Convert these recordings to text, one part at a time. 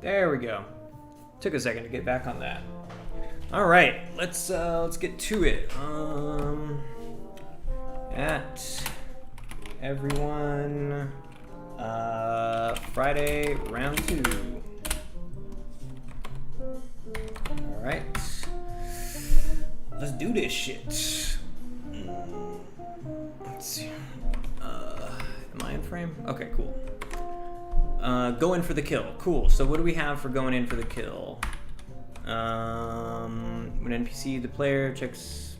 There we go. Took a second to get back on that. All right, let's get to it. At everyone, Friday round 2. All right, let's do this shit. Let's see. Am I in frame? Okay, cool. Go in for the kill. Cool. So what do we have for going in for the kill? When NPC, the player checks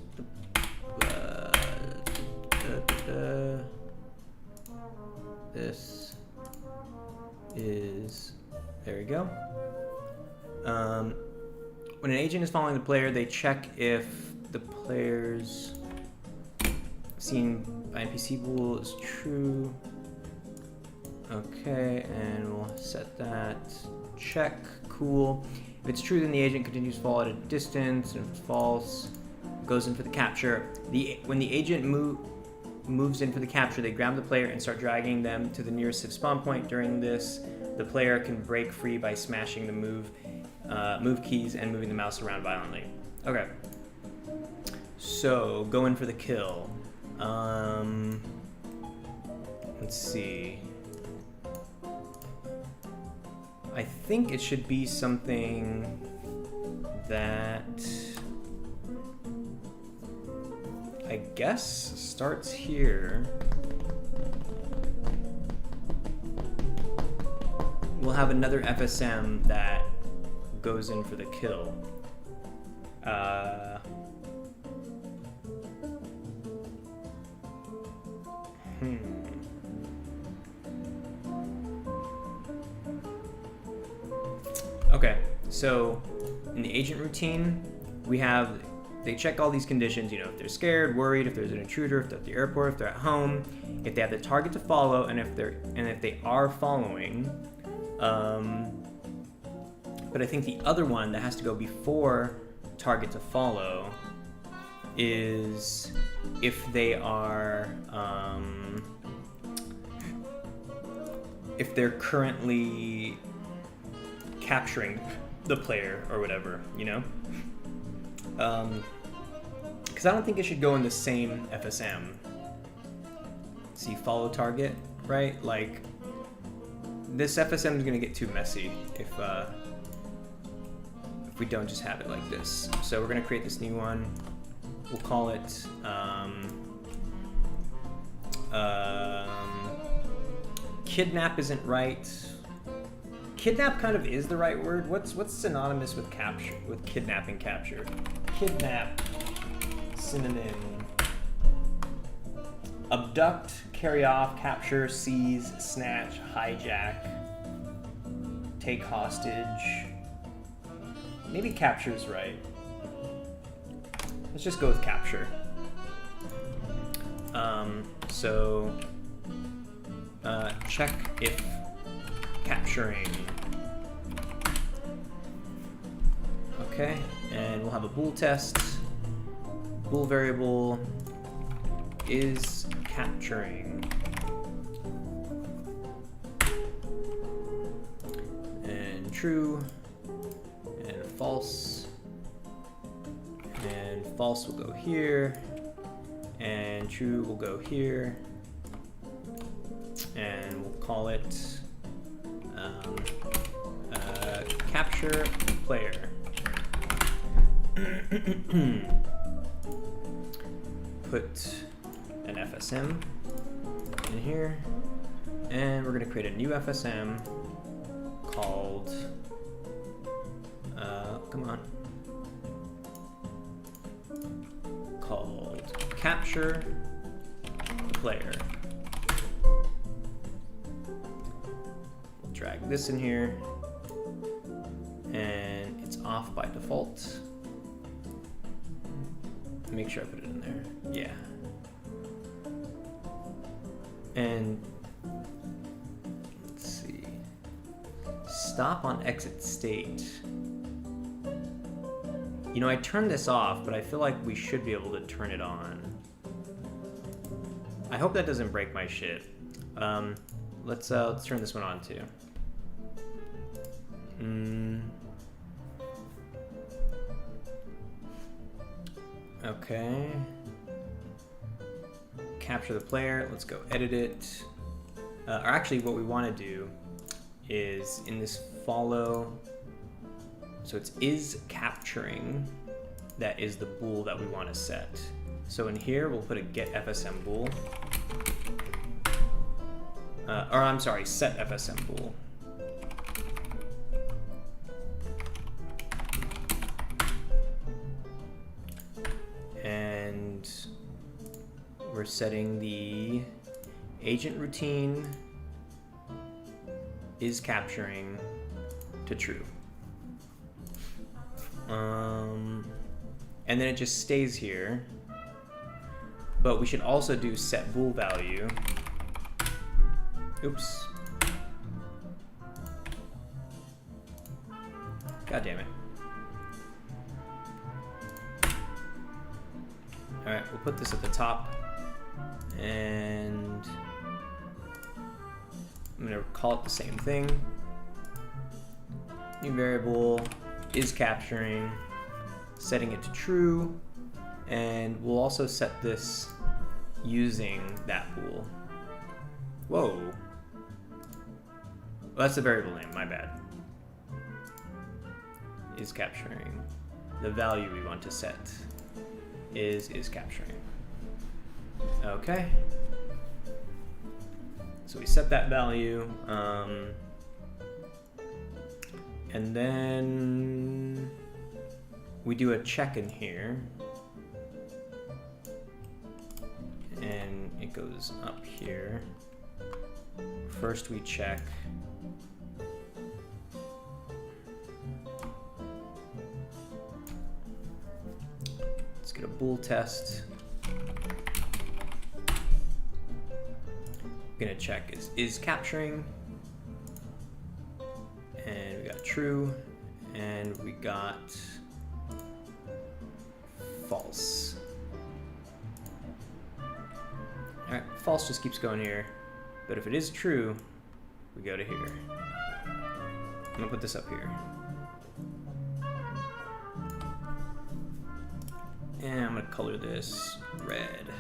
this is, there we go. When an agent is following the player, they check if the player's seen by NPC rule is true. Okay, and we'll set that. Check. Cool. If it's true, then the agent continues to fall at a distance, and if it's false, it goes in for the capture. When the agent moves in for the capture, they grab the player and start dragging them to the nearest safe spawn point. During this, the player can break free by smashing the move keys and moving the mouse around violently. Okay. So, go in for the kill. Let's see. I think it should be something that I guess starts here. We'll have another FSM that goes in for the kill. Okay, so in the agent routine, they check all these conditions, if they're scared, worried, if there's an intruder, if they're at the airport, if they're at home, if they have the target to follow, and if they are following. But I think the other one that has to go before target to follow is if they are if they're currently capturing the player or whatever, because I don't think it should go in the same FSM. See, follow target, right? Like, this FSM is going to get too messy if we don't just have it like this. So we're going to create this new one. We'll call it kidnap isn't right. Kidnap kind of is the right word. What's synonymous with capture, with kidnap and capture? Kidnap, synonym. Abduct, carry off, capture, seize, snatch, hijack, take hostage. Maybe capture is right. Let's just go with capture. Check if capturing. Okay, and we'll have a bool test. Bool variable is capturing. And true. And false. And false will go here. And true will go here. And we'll call it capture player. Put an FSM in here, and we're going to create a new FSM called called capture player. We'll drag this in here, and it's off by default. Make sure I put it in there. Yeah. And let's see. Stop on exit state. I turned this off, but I feel like we should be able to turn it on. I hope that doesn't break my shit. Let's turn this one on too. Okay. Capture the player. Let's go edit it. Or actually, what we want to do is in this follow. So it's is capturing. That is the bool that we want to set. So in here, we'll put a get FSM bool. Or I'm sorry, set FSM bool. And we're setting the agent routine is capturing to true. And then it just stays here. But we should also do set bool value. Oops. God damn it. All right, we'll put this at the top, and I'm gonna call it the same thing. New variable is capturing, setting it to true, and we'll also set this using that bool. Whoa. Well, that's the variable name, my bad. Is capturing. The value we want to set is capturing. Okay. So we set that value, and then we do a check in here, and it goes up here. First we check let's get a bool test. Gonna check is capturing, and we got true, and we got false. All right, false just keeps going here, but if it is true, we go to here. I'm gonna put this up here, and I'm gonna color this red.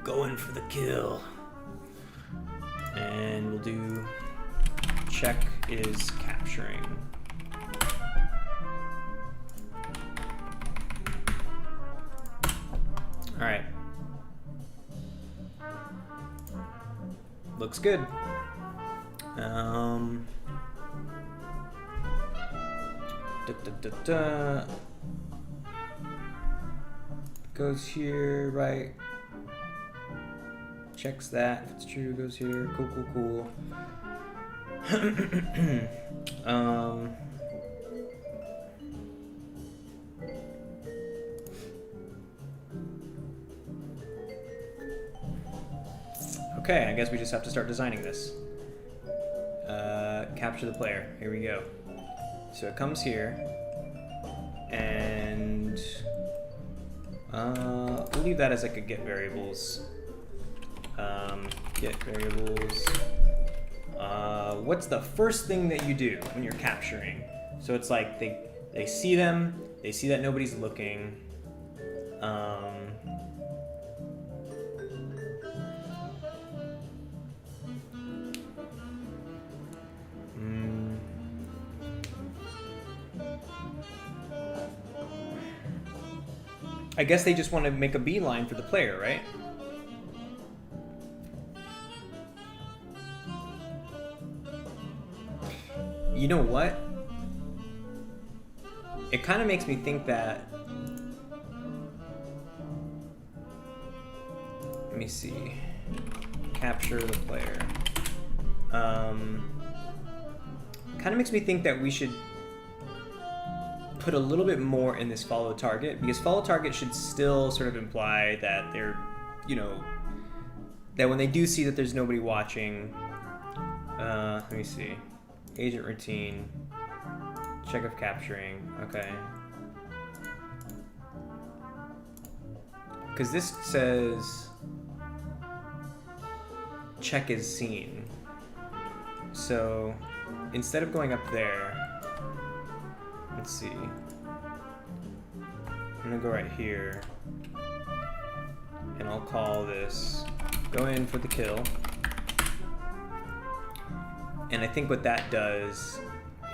Going for the kill. And we'll do check is capturing. All right. Looks good. Goes here, right? Checks that. If it's true, goes here. Cool, cool, cool. Okay, I guess we just have to start designing this. Capture the player. Here we go. So it comes here, and we'll leave that as like a get variables. Get variables. What's the first thing that you do when you're capturing? So it's like they see them, they see that nobody's looking. I guess they just want to make a beeline for the player, right? You know what? It kind of makes me think that... Let me see. Capture the player. Kind of makes me think that we should put a little bit more in this follow target, because follow target should still sort of imply that they're, you know, that when they do see that there's nobody watching, let me see, agent routine, check of capturing, okay. Because this says check is seen. So instead of going up there, let's see. I'm gonna go right here, and I'll call this go in for the kill. And I think what that does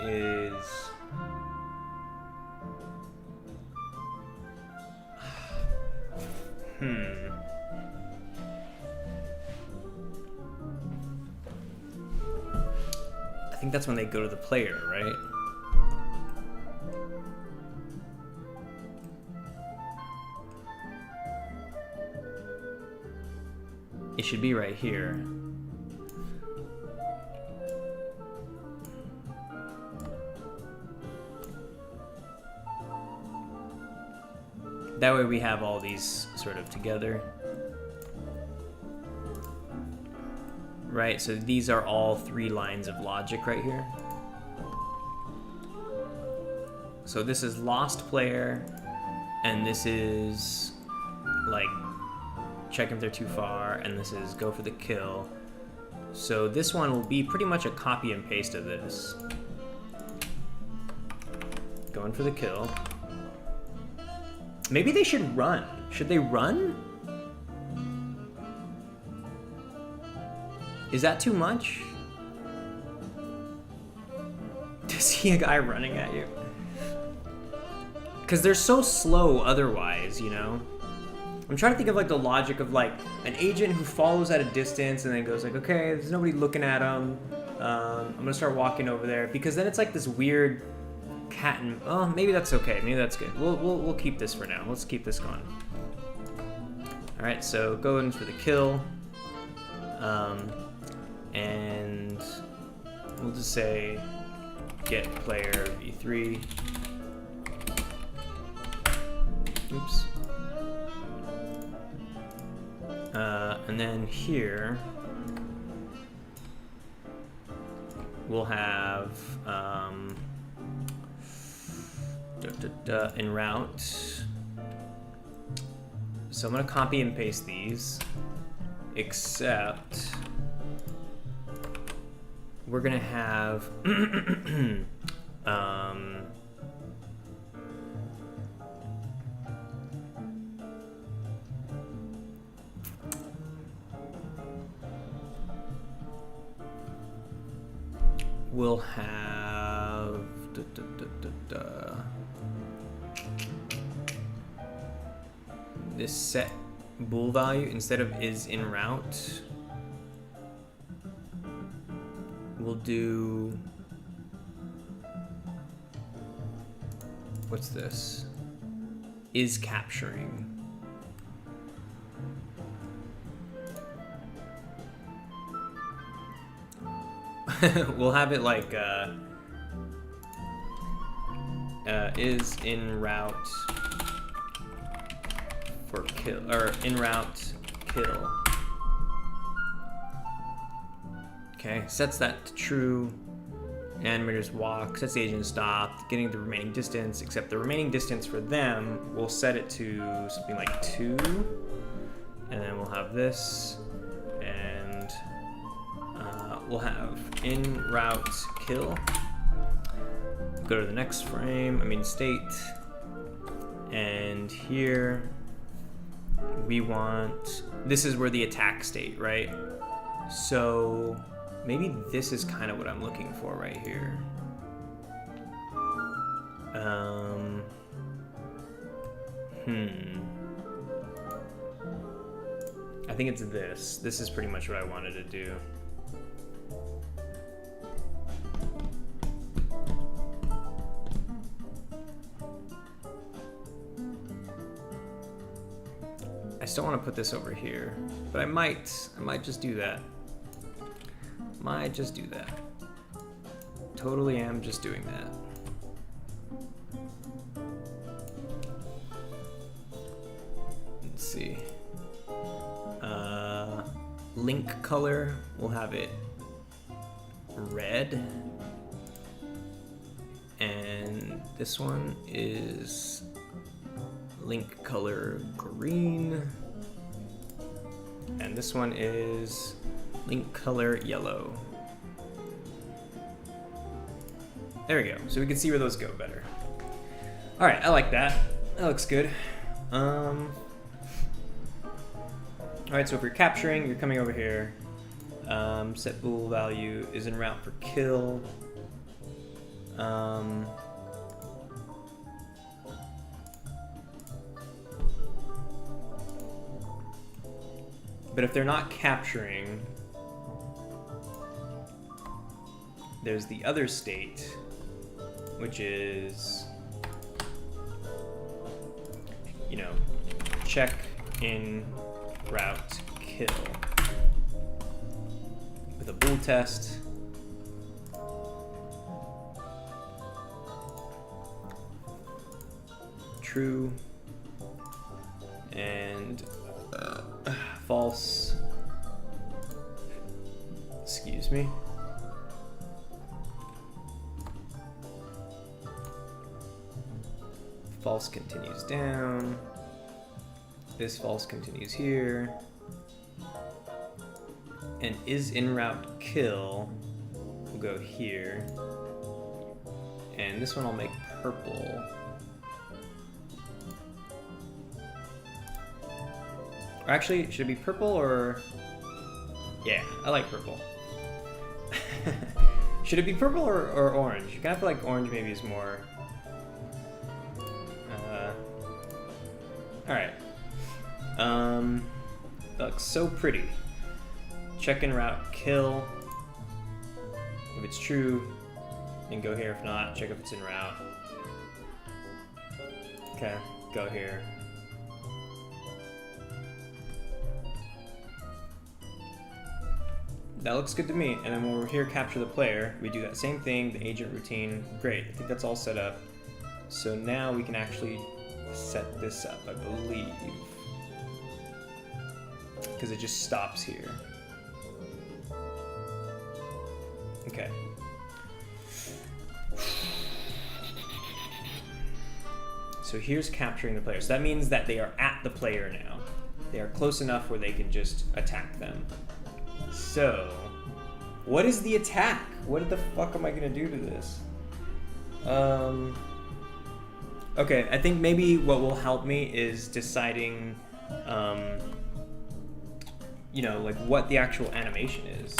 is I think that's when they go to the player, right? It should be right here. That way we have all these sort of together. Right, so these are all 3 lines of logic right here. So this is lost player, and this is like check if they're too far, and this is go for the kill. So this one will be pretty much a copy and paste of this. Going for the kill. Maybe they should run. Should they run? Is that too much? To see a guy running at you? Because they're so slow otherwise, you know? I'm trying to think of like the logic of like an agent who follows at a distance and then goes like, okay, there's nobody looking at him. I'm gonna start walking over there, because then it's like this weird cat and, oh, maybe that's okay. Maybe that's good. We'll keep this for now. Let's keep this going. All right, so go in for the kill. And we'll just say get player v3. Oops. And then here we'll have in route. So I'm gonna copy and paste these, except we're gonna have we'll have this set bool value instead of is in route. We'll do, what's this? Is capturing. We'll have it like is in route for kill, or in route kill. Okay, sets that to true. Animators walk, sets the agent stopped, getting the remaining distance, except the remaining distance for them, we'll set it to something like 2. And then we'll have this, and we'll have in route kill. Go to the next frame, state. And here we want, this is where the attack state, right? So maybe this is kind of what I'm looking for right here. I think it's this. This is pretty much what I wanted to do. I still want to put this over here, but I might just do that. Might just do that. Totally am just doing that. Let's see. Link color, we'll have it red. And this one is link color green. And this one is link color yellow. There we go. So we can see where those go better. All right, I like that. That looks good. All right, so if you're capturing, you're coming over here. Set bool value is en route for kill. But if they're not capturing, there's the other state, which is, you know, check in route kill with a bool test. True and false. Excuse me. False continues down. This false continues here. And is en route kill will go here. And this one I'll make purple. Or actually, should it be purple or... Yeah, I like purple. Should it be purple or orange? You kind of feel like orange maybe is more... Alright. That looks so pretty. Check in route, kill. If it's true, then go here. If not, check if it's en route. Okay, go here. That looks good to me. And then when we're here, capture the player, we do that same thing, the agent routine. Great, I think that's all set up. So now we can actually set this up, I believe. Because it just stops here. Okay. So here's capturing the player. So that means that they are at the player now. They are close enough where they can just attack them. So, what is the attack? What the fuck am I gonna do to this? Okay, I think maybe what will help me is deciding, you know, like what the actual animation is.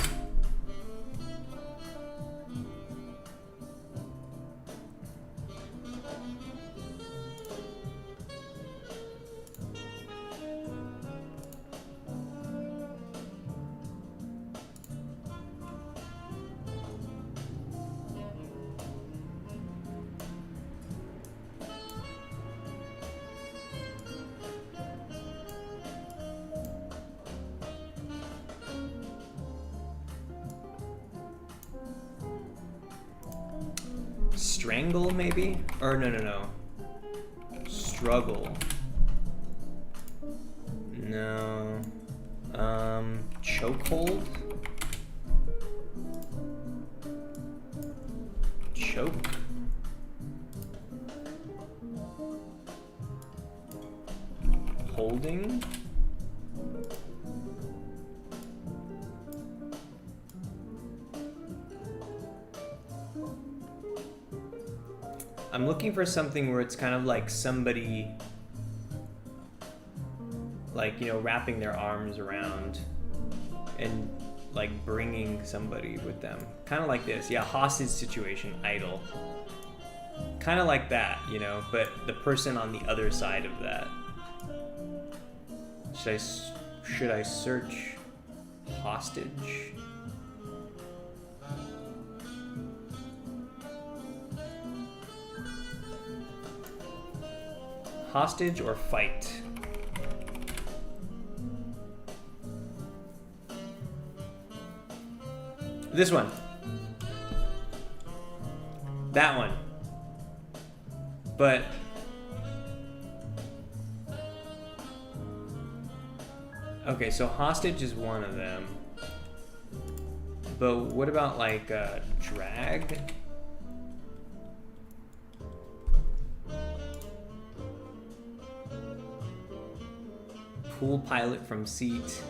Strangle, maybe? Or no. Struggle. No. Chokehold? Choke? Holding? I'm looking for something where it's kind of like somebody, like, you know, wrapping their arms around and like bringing somebody with them. Kind of like this. Yeah, hostage situation, idle. Kind of like that, you know, but the person on the other side of that. Should I search hostage? Hostage or fight? This one. That one. But okay, so hostage is one of them. But what about like drag? Pool pilot from seat.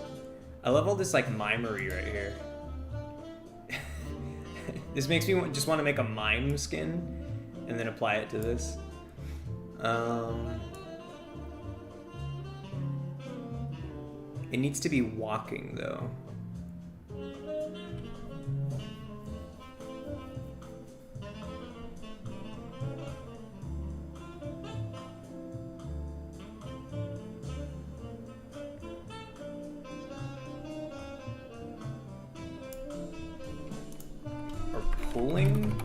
I love all this like mimery right here. This makes me just want to make a mime skin and then apply it to this. It needs to be walking though. Or pulling?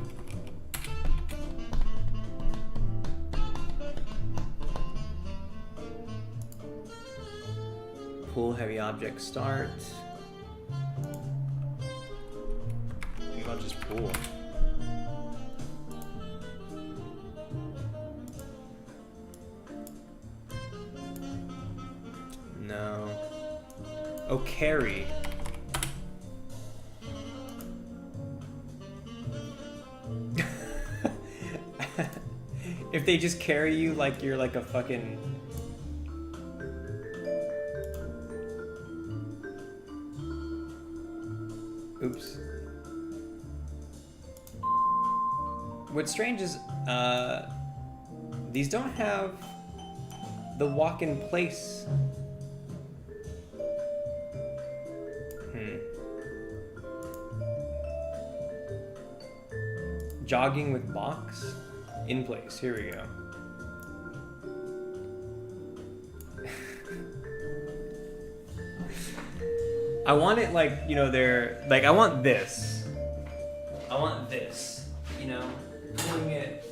Pull heavy object start. Maybe I'll just pull. No. Oh, carry. If they just carry you like you're like a fucking... Oops. What's strange is, these don't have the walk in place. Jogging with box? In place, here we go. I want it like, you know, they're like, I want this, you know, pulling it,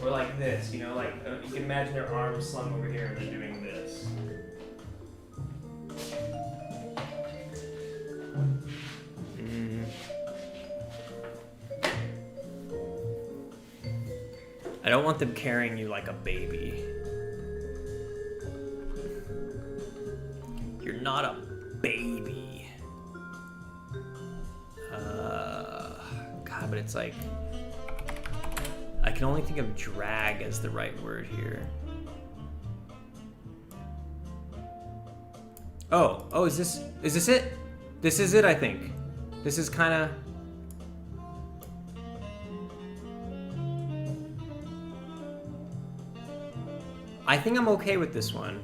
or like this, you know, like you can imagine their arms slung over here and they're doing this. I don't want them carrying you like a baby. You're not a baby. God, but it's like, I can only think of drag as the right word here. Oh, is this it? This is it, I think. This is kind of... I think I'm okay with this one.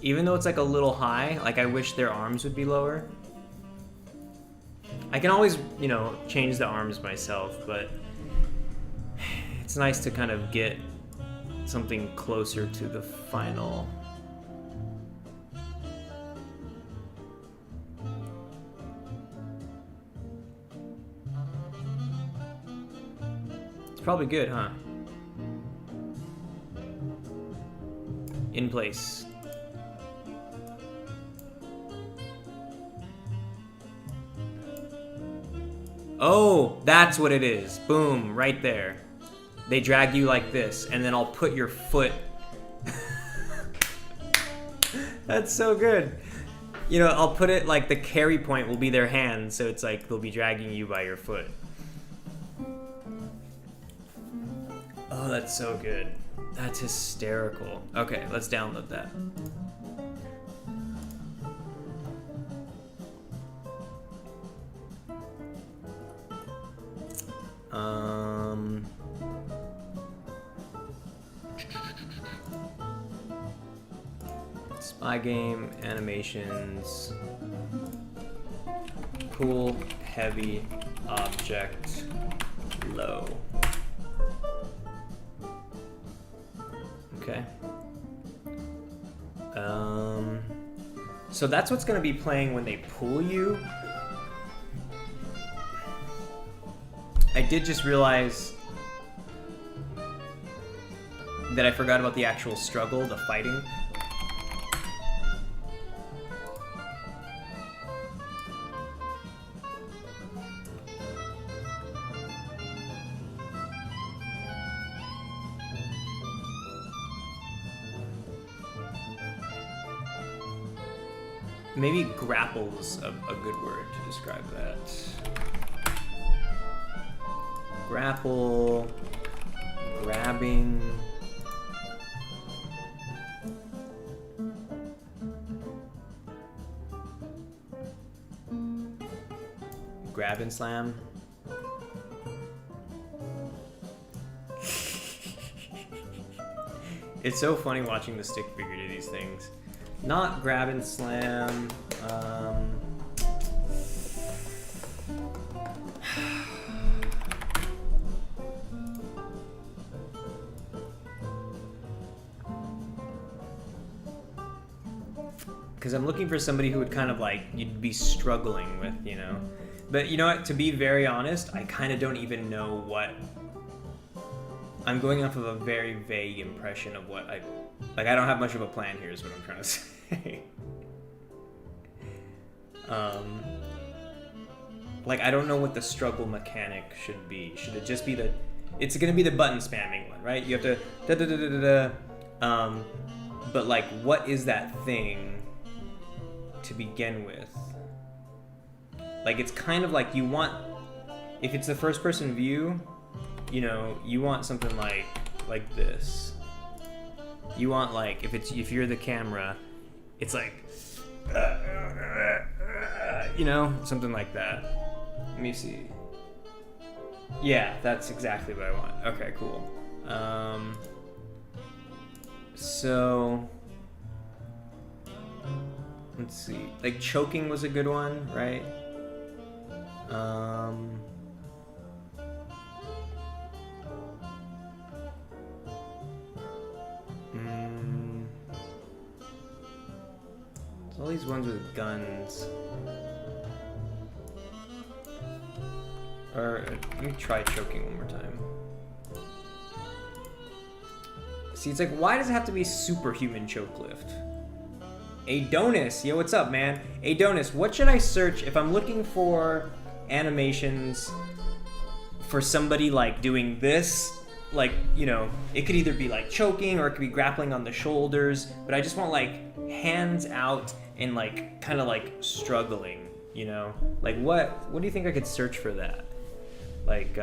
Even though it's like a little high, like I wish their arms would be lower. I can always, you know, change the arms myself, but it's nice to kind of get something closer to the final. It's probably good, huh? In place. Oh, that's what it is. Boom, right there. They drag you like this, and then I'll put your foot. That's so good. You know, I'll put it like the carry point will be their hand, so it's like they'll be dragging you by your foot. Oh, that's so good. That's hysterical. Okay, let's download that. Spy game, animations, pull, heavy, object, low. Okay. So that's what's going to be playing when they pull you. I did just realize that I forgot about the actual struggle, the fighting. Maybe grapple's a good word to describe that. Grapple, grabbing. Grab and slam. It's so funny watching the stick figure do these things. Not grab and slam. Because I'm looking for somebody who would kind of like, you'd be struggling with, you know? But you know what, to be very honest, I kind of don't even know what... I'm going off of a very vague impression of what I... Like, I don't have much of a plan here is what I'm trying to say. Like, I don't know what the struggle mechanic should be. Should it just be the... It's going to be the button spamming one, right? You have to... But like, what is that thing to begin with? Like, it's kind of like you want... If it's the first person view, you know, you want something like this. You want like, if you're the camera, it's like, you know, something like that. Let me see. Yeah, that's exactly what I want. Okay, cool. So let's see. Like choking was a good one, right? All these ones with guns. Or let me try choking one more time. See, it's like, why does it have to be superhuman choke lift? Adonis, yo, what's up, man? Adonis, what should I search if I'm looking for animations for somebody like doing this? Like, you know, it could either be like choking or it could be grappling on the shoulders, but I just want like hands out and like kind of like struggling, you know? Like what do you think I could search for that? Like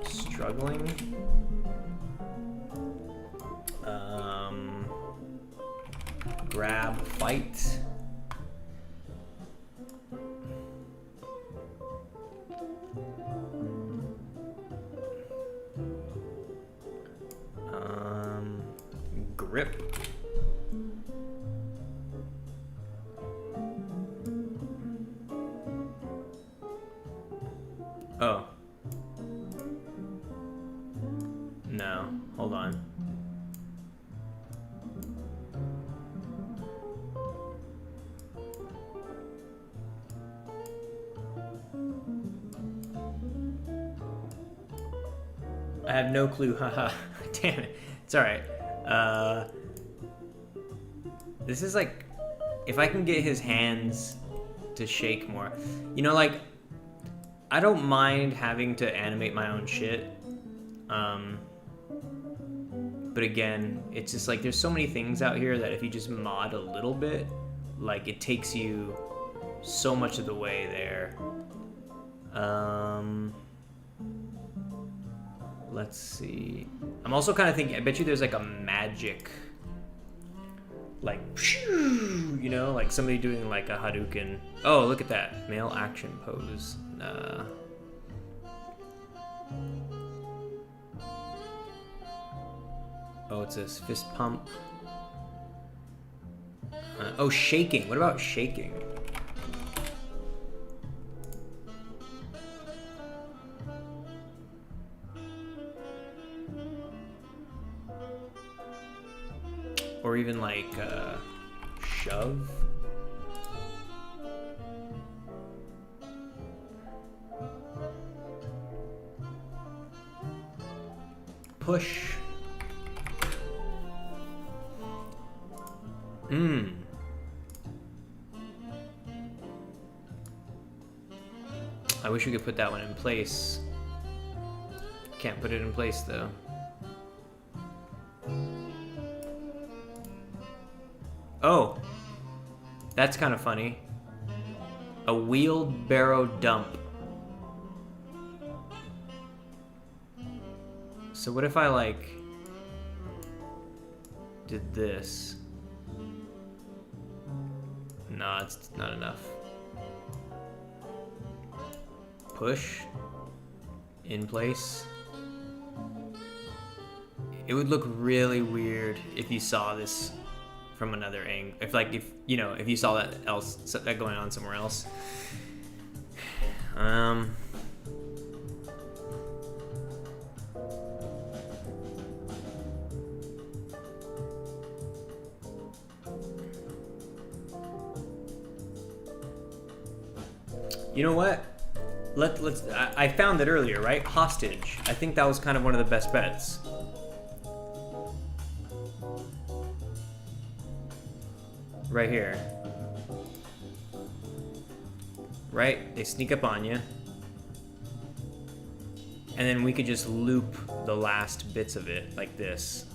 struggling? Grab, fight. Grip. Oh. No, hold on. I have no clue, haha. Damn it. It's alright. This is like, if I can get his hands to shake more. You know, like, I don't mind having to animate my own shit. But again, it's just like, there's so many things out here that if you just mod a little bit, like, it takes you so much of the way there. Let's see. I'm also kind of thinking, I bet you there's like a magic, like, you know, like somebody doing like a Hadouken. Oh, look at that. Male action pose. Oh, it's this fist pump. Oh, shaking. What about shaking? Or even like shove. Push. I wish we could put that one in place. Can't put it in place though. Oh, that's kind of funny. A wheelbarrow dump. So what if I like did this? No, it's not enough. Push in place. It would look really weird if you saw this from another angle. If you saw that going on somewhere else. You know what? Let's. I found it earlier, right? Hostage. I think that was kind of one of the best bets. Right here. Right? They sneak up on you. And then we could just loop the last bits of it like this.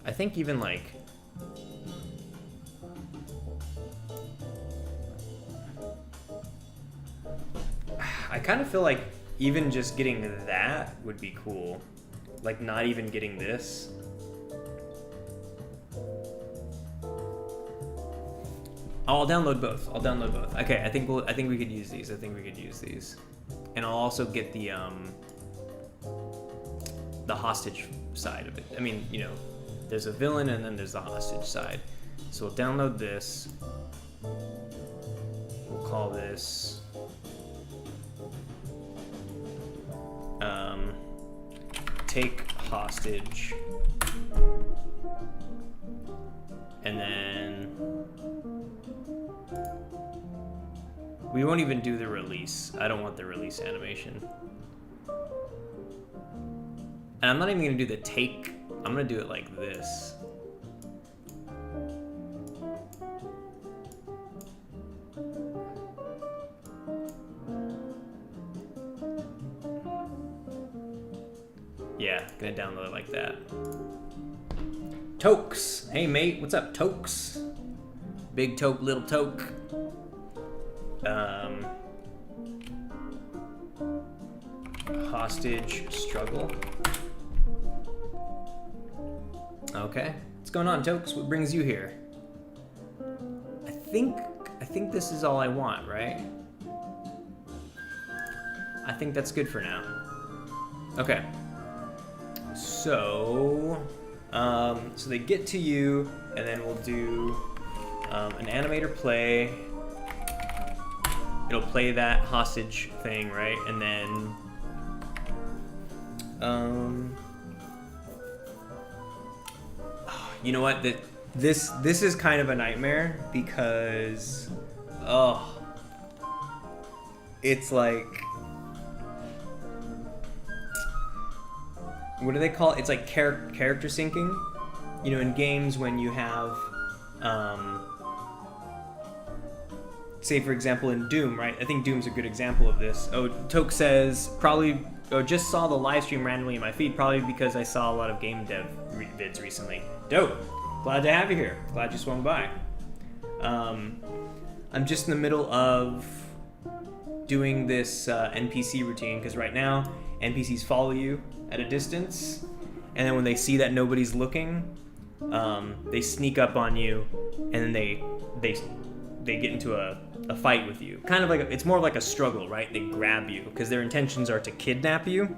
I think even like I kind of feel like even just getting that would be cool. Like not even getting this. I'll download both. Okay, I think we could use these. And I'll also get the hostage side of it. I mean, you know, there's a villain and then there's the hostage side. So we'll download this. We'll call this take hostage. And then we won't even do the release. I don't want the release animation. And I'm not even gonna do the take. I'm gonna do it like this. Yeah, gonna download it like that. Tokes. Hey mate, what's up, Tokes? Big toke, little toke. Hostage struggle. Okay, what's going on, Tokes? What brings you here? I think this is all I want, right? I think that's good for now. Okay. So they get to you, and then we'll do an animator play. It'll play that hostage thing, right? And then you know what? This is kind of a nightmare because it's like, what do they call it? It's like character syncing. You know, in games when you have say for example in Doom, right? I think Doom's a good example of this. Oh, Toke says just saw the live stream randomly in my feed, probably because I saw a lot of game dev vids recently. Dope. Glad to have you here. Glad you swung by. I'm just in the middle of doing this NPC routine because right now NPCs follow you at a distance, and then when they see that nobody's looking, they sneak up on you, and then they get into a fight with you. Kind of like it's more like a struggle, right? They grab you because their intentions are to kidnap you.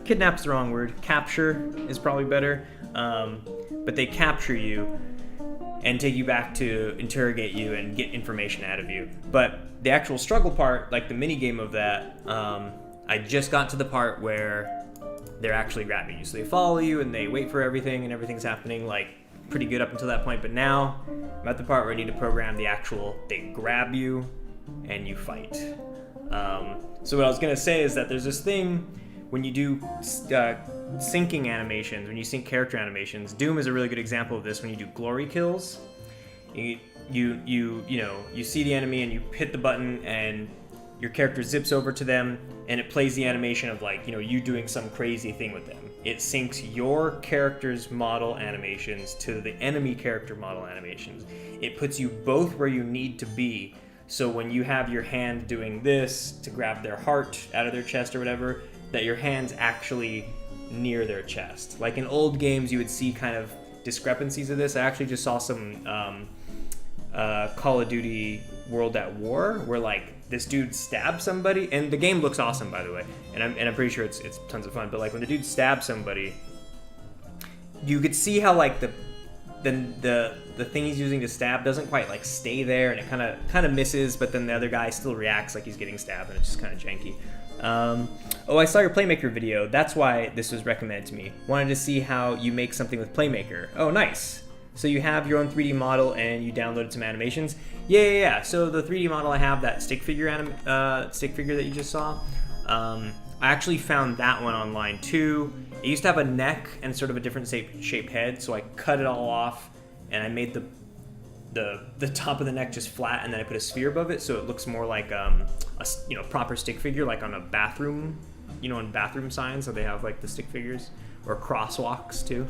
Kidnap's the wrong word. Capture is probably better. But they capture you and take you back to interrogate you and get information out of you. But the actual struggle part, like the mini game of that, I just got to the part where they're actually grabbing you. So they follow you and they wait for everything, and everything's happening like pretty good up until that point. But now I'm at the part where I need to program the actual, they grab you and you fight. So what I was gonna say is that there's this thing when you do syncing animations, when you sync character animations. Doom is a really good example of this. When you do glory kills, you see the enemy and you hit the button and your character zips over to them and it plays the animation of like, you doing some crazy thing with them. It syncs your character's model animations to the enemy character model animations. It puts you both where you need to be. So when you have your hand doing this to grab their heart out of their chest or whatever, that your hand's actually near their chest. Like in old games, you would see kind of discrepancies of this. I actually just saw some Call of Duty World at War where like this dude stabs somebody, and the game looks awesome, by the way, and I'm pretty sure it's tons of fun. But like when the dude stabs somebody, you could see how like the thing he's using to stab doesn't quite like stay there, and it kind of misses, but then the other guy still reacts like he's getting stabbed, and it's just kind of janky. Oh, I saw your Playmaker video. That's why this was recommended to me. Wanted to see how you make something with Playmaker. Oh, nice. So you have your own 3D model and you downloaded some animations. Yeah. So the 3D model I have, that stick figure that you just saw, I actually found that one online too. It used to have a neck and sort of a different shaped head, so I cut it all off and I made the top of the neck just flat, and then I put a sphere above it so it looks more like a proper stick figure, like on a bathroom, in bathroom signs, so they have like the stick figures, or crosswalks too.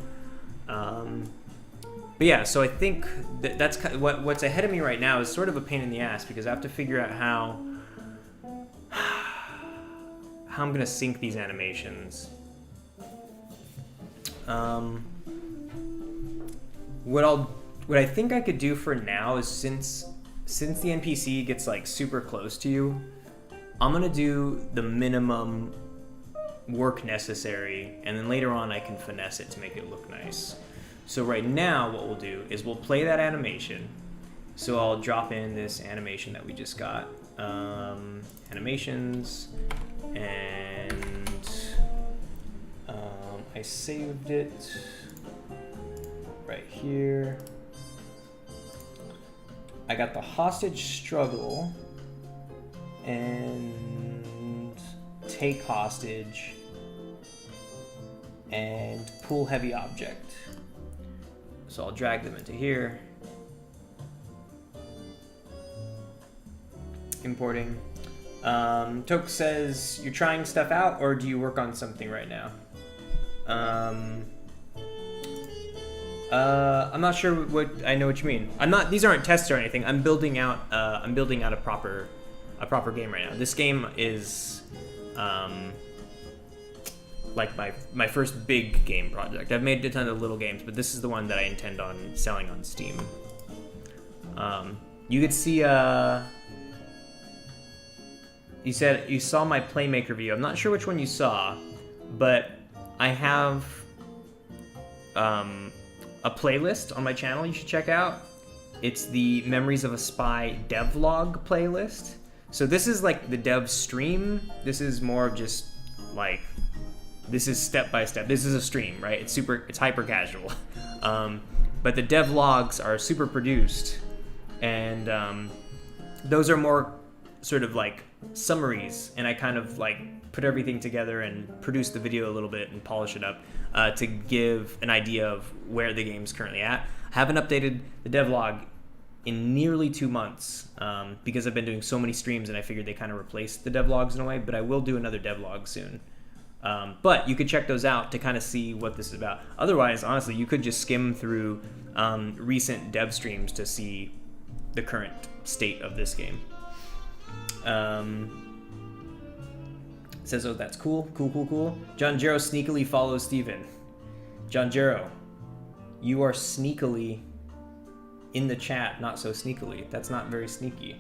But yeah, so I think that's kind of what's ahead of me right now is sort of a pain in the ass, because I have to figure out how I'm gonna sync these animations. What I think I could do for now is since the NPC gets like super close to you, I'm gonna do the minimum work necessary, and then later on I can finesse it to make it look nice. So right now what we'll do is we'll play that animation. So I'll drop in this animation that we just got. Animations, and I saved it right here. I got the hostage struggle and take hostage and pull heavy object. So I'll drag them into here. Importing. Toke says, you're trying stuff out, or do you work on something right now? I'm not sure what I know what you mean. These aren't tests or anything. I'm building out a proper game right now. This game is like my first big game project. I've made a ton of little games, but this is the one that I intend on selling on Steam. You could see you said you saw my Playmaker video. I'm not sure which one you saw, but I have a playlist on my channel you should check out. It's the Memories of a Spy devlog playlist. So this is like the dev stream. This is more of just like, this is step by step. This is a stream, right? It's hyper casual. But the devlogs are super produced, and those are more sort of like summaries, and I kind of like put everything together and produce the video a little bit and polish it up to give an idea of where the game's currently at. I haven't updated the devlog in nearly 2 months because I've been doing so many streams, and I figured they kind of replaced the devlogs in a way, but I will do another devlog soon. But you could check those out to kind of see what this is about. Otherwise, honestly, you could just skim through recent dev streams to see the current state of this game. Says, oh, that's cool. John Jarrow sneakily follows Steven. John Jarrow, you are sneakily in the chat, not so sneakily. That's not very sneaky.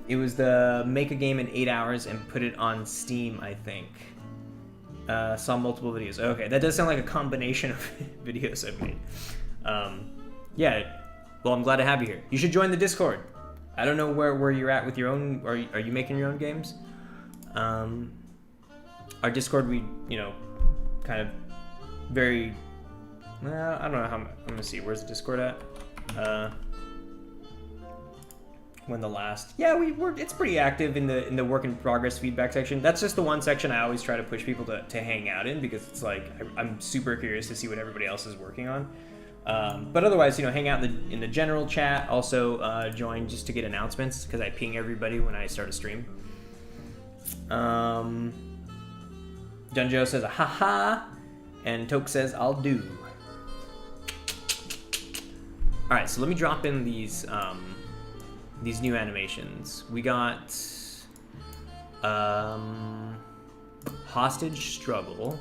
It was the make a game in 8 hours and put it on Steam, I think. Saw multiple videos. Okay, that does sound like a combination of videos I've made. Yeah, well, I'm glad to have you here. You should join the Discord. I don't know where you're at with your own, or are you making your own games? Our Discord, we, kind of very, well, I don't know how, I'm gonna see, where's the Discord at? It's pretty active in the work in progress feedback section. That's just the one section I always try to push people to hang out in, because it's like, I'm super curious to see what everybody else is working on. But otherwise, hang out in the general chat. Also, join just to get announcements, because I ping everybody when I start a stream. John Joe says, haha, and Toke says, I'll do. All right, so let me drop in these new animations. We got hostage struggle.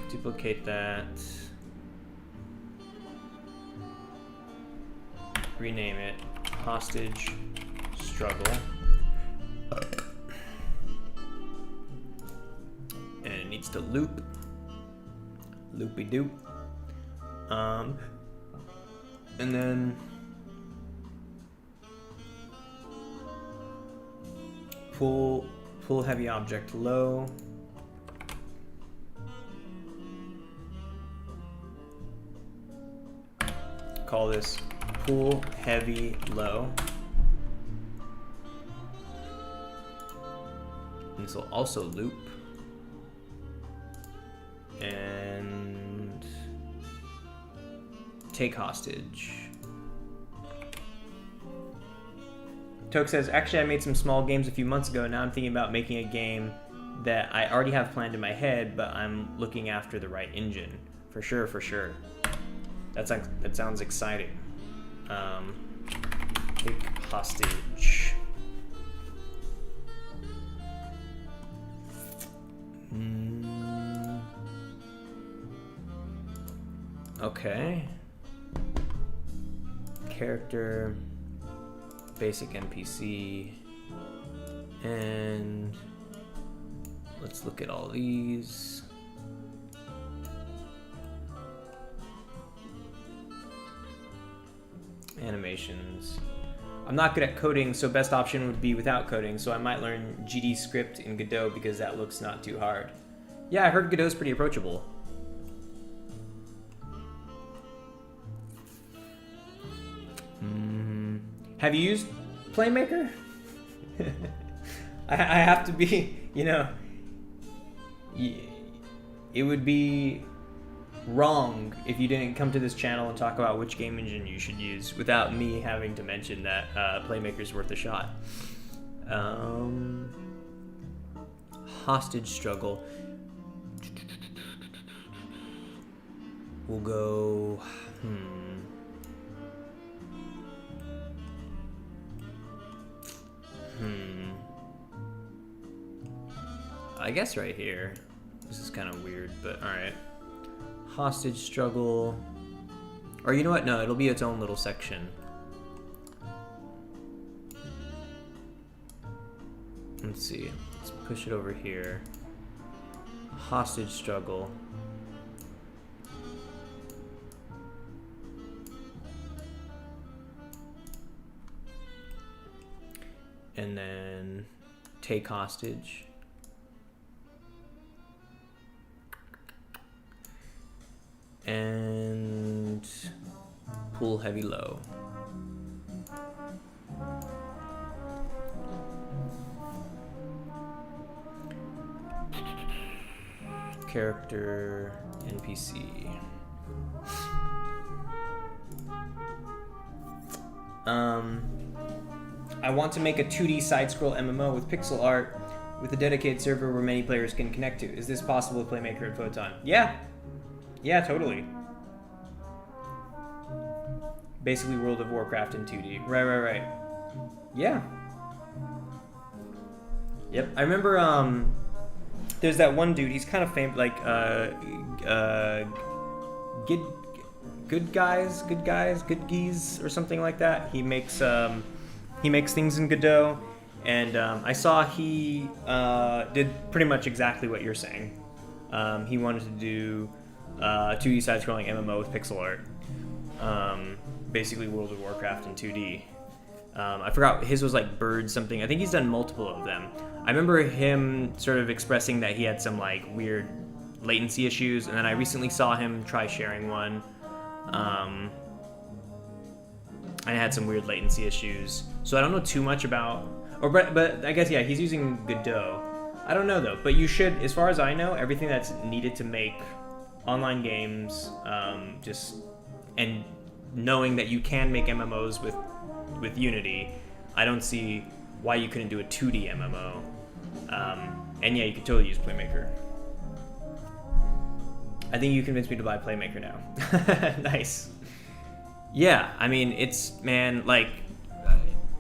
Duplicate that. rename it hostage struggle. And it needs to loop. Loopy doop. And then pull heavy object low. Call this pull heavy low. And this will also loop. And take hostage. Toke says, actually I made some small games a few months ago. Now I'm thinking about making a game that I already have planned in my head, but I'm looking after the right engine. For sure, for sure. That sounds exciting. Take hostage. Okay. Character, basic NPC, and let's look at all these. Animations. I'm not good at coding, so best option would be without coding, so I might learn GD script in Godot because that looks not too hard. Yeah, I heard Godot's pretty approachable. Have you used Playmaker? I have to be, you know, it would be wrong if you didn't come to this channel and talk about which game engine you should use without me having to mention that Playmaker's worth a shot. Hostage struggle. We'll go, I guess right here. This is kind of weird, but alright. Hostage struggle. Or you know what? No, it'll be its own little section. Let's see. Let's push it over here. Hostage struggle. And then take hostage. And pull heavy low. Character NPC. I want to make a 2D side-scroll MMO with pixel art with a dedicated server where many players can connect to. Is this possible with Playmaker and Photon? Yeah. Yeah, totally. Basically World of Warcraft in 2D. Right. Yeah. Yep. I remember there's that one dude, he's kind of famous, like Good Geese or something like that. He makes things in Godot, and I saw he did pretty much exactly what you're saying. He wanted to do 2D side-scrolling MMO with pixel art. Basically World of Warcraft in 2D. I forgot, his was like Bird something. I think he's done multiple of them. I remember him sort of expressing that he had some like weird latency issues, and then I recently saw him try sharing one. And it had some weird latency issues. So I don't know too much about, but I guess, yeah, he's using Godot. I don't know though, but you should, as far as I know, everything that's needed to make online games, and knowing that you can make MMOs with Unity, I don't see why you couldn't do a 2D MMO. And yeah, you could totally use Playmaker. I think you convinced me to buy Playmaker now. Nice. Yeah, I mean, it's, man, like,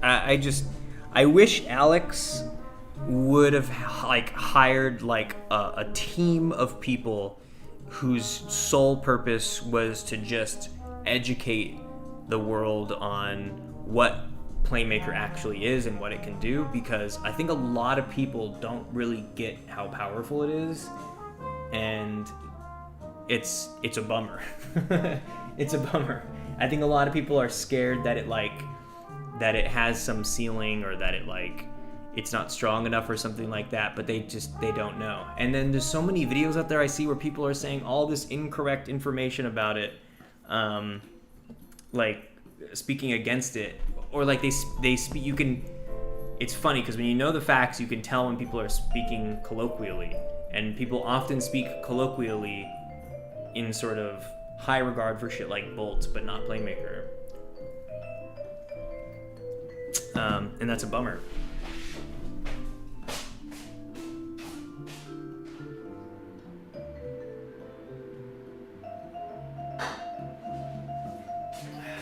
I wish Alex would have like hired like a team of people whose sole purpose was to just educate the world on what Playmaker actually is and what it can do, because I think a lot of people don't really get how powerful it is, and it's a bummer. It's a bummer. I think a lot of people are scared that it has some ceiling, or that it's not strong enough or something like that, but they don't know. And then there's so many videos out there I see where people are saying all this incorrect information about it, speaking against it, or they speak. You can. It's funny because when you know the facts, you can tell when people are speaking colloquially, and people often speak colloquially in sort of high regard for shit like Bolt, but not Playmaker. And that's a bummer.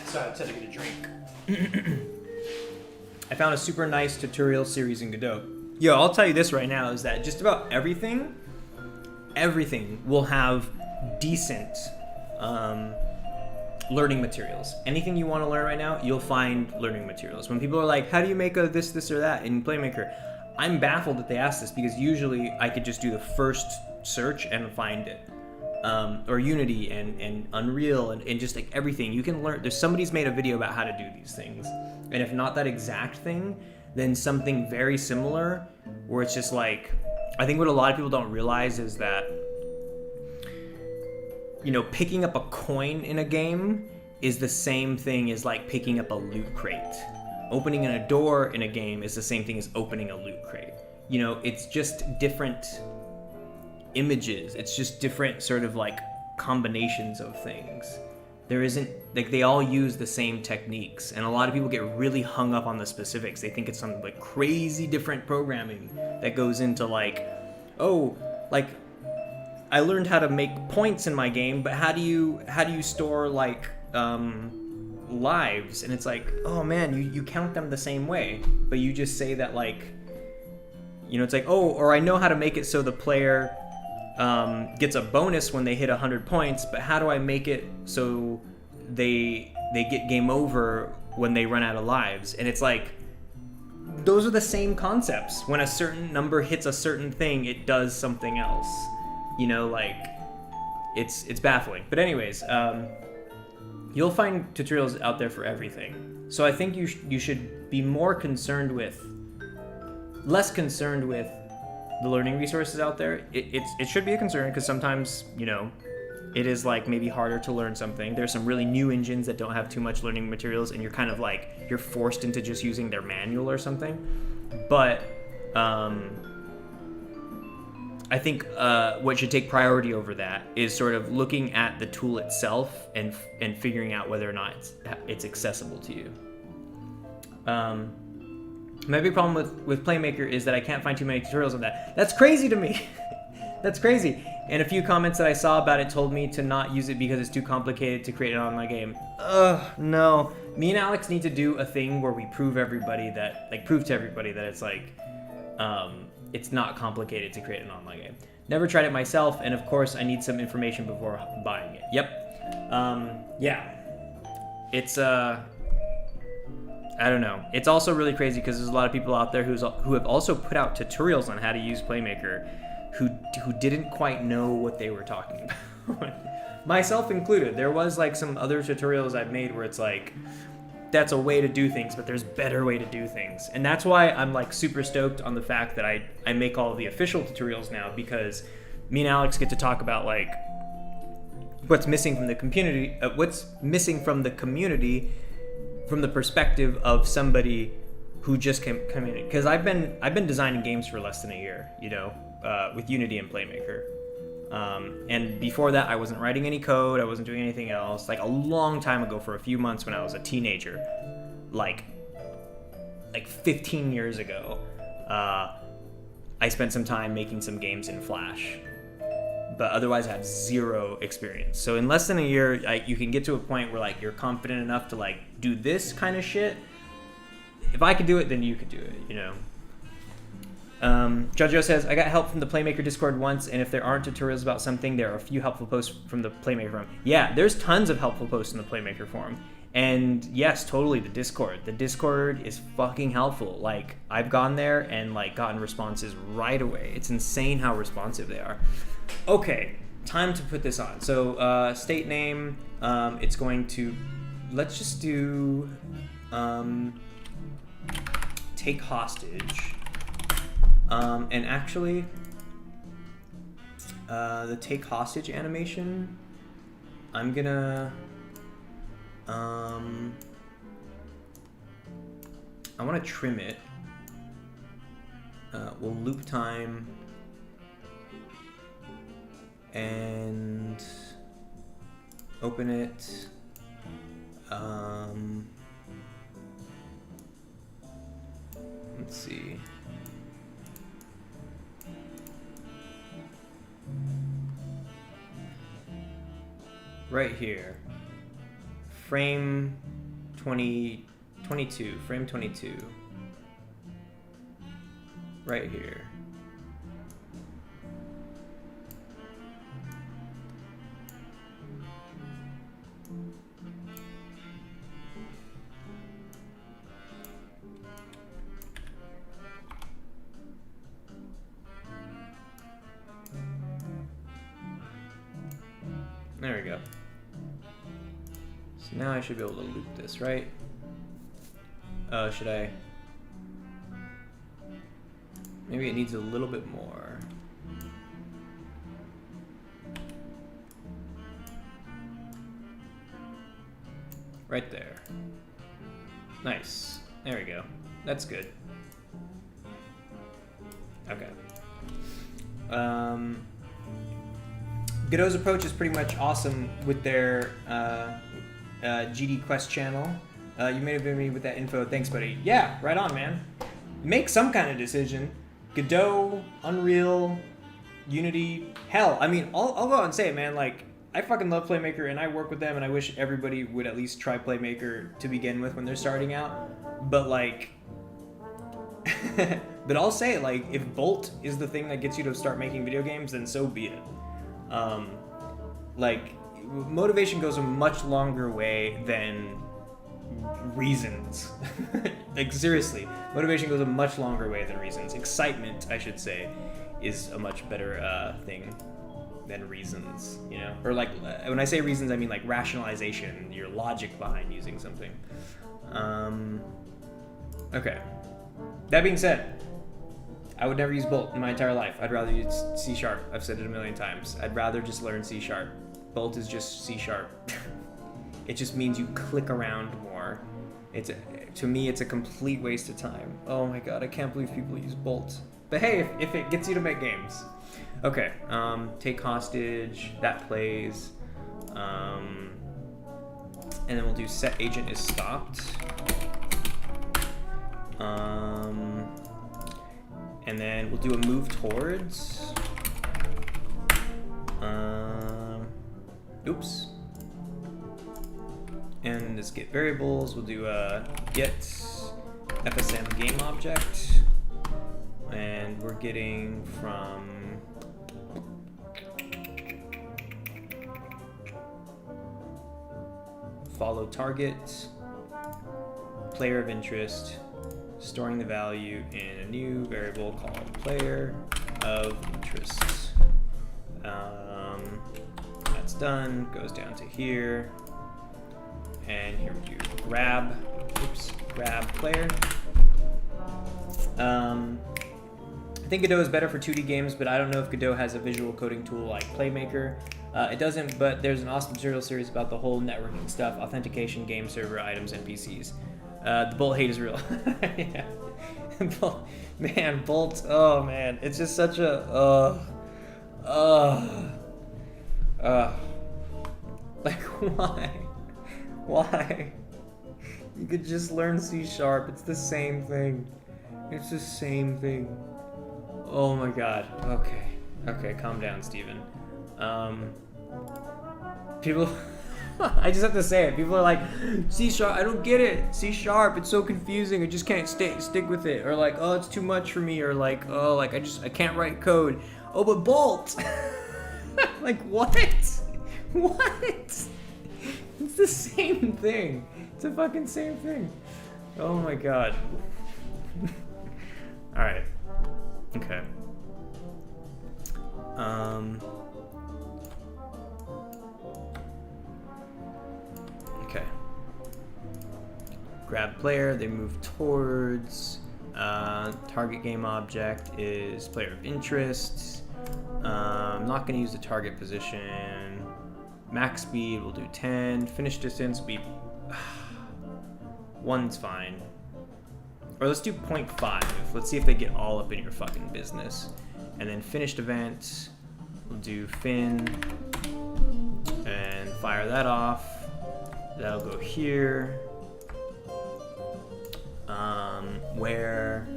Sorry, I just had to get a drink. I found a super nice tutorial series in Godot. Yo, I'll tell you this right now, is that just about everything will have decent learning materials. Anything you want to learn right now, you'll find learning materials. When people are like, how do you make a this or that in Playmaker? I'm baffled that they ask this, because usually I could just do the first search and find it. Or Unity and Unreal and just everything. You can learn. Somebody's made a video about how to do these things. And if not that exact thing, then something very similar, where it's just I think what a lot of people don't realize is that, picking up a coin in a game is the same thing as picking up a loot crate. Opening a door in a game is the same thing as opening a loot crate. It's just different images. It's just different sort of combinations of things. There isn't they all use the same techniques, and a lot of people get really hung up on the specifics. They think it's some crazy different programming that goes into I learned how to make points in my game, but how do you store lives? And it's oh man, you count them the same way, but you just say that it's or I know how to make it so the player gets a bonus when they hit 100 points, but how do I make it so they get game over when they run out of lives? And it's those are the same concepts. When a certain number hits a certain thing, it does something else. It's baffling. But anyways, you'll find tutorials out there for everything. So I think you should be less concerned with the learning resources out there. It should be a concern, because sometimes it is maybe harder to learn something. There's some really new engines that don't have too much learning materials, and you're kind of you're forced into just using their manual or something. But I think what should take priority over that is sort of looking at the tool itself and figuring out whether or not it's accessible to you. My big problem with Playmaker is that I can't find too many tutorials on that. That's crazy to me. That's crazy. And a few comments that I saw about it told me to not use it because it's too complicated to create an online game. Ugh, no. Me and Alex need to do a thing where we prove to everybody that it's not complicated to create an online game. Never tried it myself, and of course I need some information before buying it. Yep. Yeah. It's I don't know. It's also really crazy because there's a lot of people out there who have also put out tutorials on how to use Playmaker who didn't quite know what they were talking about. Myself included. There was some other tutorials I've made where it's that's a way to do things, but there's better way to do things. And that's why I'm super stoked on the fact that I make all of the official tutorials now, because me and Alex get to talk about what's missing from the community, from the perspective of somebody who just came in. Because I've been designing games for less than a year, with Unity and Playmaker. And before that, I wasn't writing any code. I wasn't doing anything else. A long time ago, for a few months when I was a teenager, 15 years ago, I spent some time making some games in Flash. But otherwise, I have zero experience. So in less than a year, you can get to a point where you're confident enough to do this kind of shit. If I could do it, then you could do it. Jojo says, I got help from the Playmaker Discord once, and if there aren't tutorials about something, there are a few helpful posts from the Playmaker forum. Yeah, there's tons of helpful posts in the Playmaker forum. And yes, totally, the Discord is fucking helpful. Like, I've gone there and like gotten responses right away. It's insane how responsive they are. Okay, time to put this on. So state name, it's going to, let's just do take hostage. And actually, the take hostage animation, I'm gonna I want to trim it. We'll loop time and open it. Let's see. Right here. Frame 22, frame 22. Right here. There we go. So now I should be able to loop this, right? Should I? Maybe it needs a little bit more. Right there. Nice. There we go. That's good. Okay. Godot's approach is pretty much awesome with their GD Quest channel. You may have been me with that info. Thanks, buddy. Yeah, right on, man. Make some kind of decision. Godot, Unreal, Unity. Hell, I mean, I'll go out and say it, man. Like, I fucking love Playmaker, and I work with them, and I wish everybody would at least try Playmaker to begin with when they're starting out. But, like... but I'll say, like, if Bolt is the thing that gets you to start making video games, then so be it. Like, motivation goes a much longer way than reasons. Like, seriously, motivation goes a much longer way than reasons. Excitement, I should say, is a much better thing than reasons, you know? Or, like, when I say reasons, I mean, like, rationalization, your logic behind using something. Okay. That being said, I would never use Bolt in my entire life. I'd rather use C#. I've said it a million times. I'd rather just learn C#. Bolt is just C#. It just means you click around more. To me, it's a complete waste of time. Oh my god, I can't believe people use Bolt. But hey, if it gets you to make games. Okay, take hostage, that plays. And then we'll do set agent is stopped. And then we'll do a move towards. Oops. And this get variables, we'll do a get FSM game object. And we're getting from follow target, player of interest, storing the value in a new variable called player of interest. That's done, goes down to here. And here we do grab player. I think Godot is better for 2D games, but I don't know if Godot has a visual coding tool like Playmaker. It doesn't, but there's an awesome tutorial series about the whole networking stuff, authentication, game server, items, NPCs. The Bolt hate is real. Yeah. Man, Bolt, oh man, it's just such a, like, why? Why? You could just learn C#, it's the same thing. It's the same thing. Oh my god, okay, calm down, Steven. People, I just have to say it. People are like, C#, I don't get it. C#, it's so confusing. I just can't stick with it. Or like, oh, it's too much for me. Or like, oh, like I can't write code. Oh, but Bolt. Like what? What? It's the same thing. It's the fucking same thing. Oh my god. Alright. Okay. Okay. Grab player, they move towards. Target game object is player of interest. I'm not going to use the target position. Max speed, we'll do 10. Finish distance will be... 1's fine. Or let's do 0.5. Let's see if they get all up in your fucking business. And then finished event, we'll do fin. And fire that off. That'll go here. Where...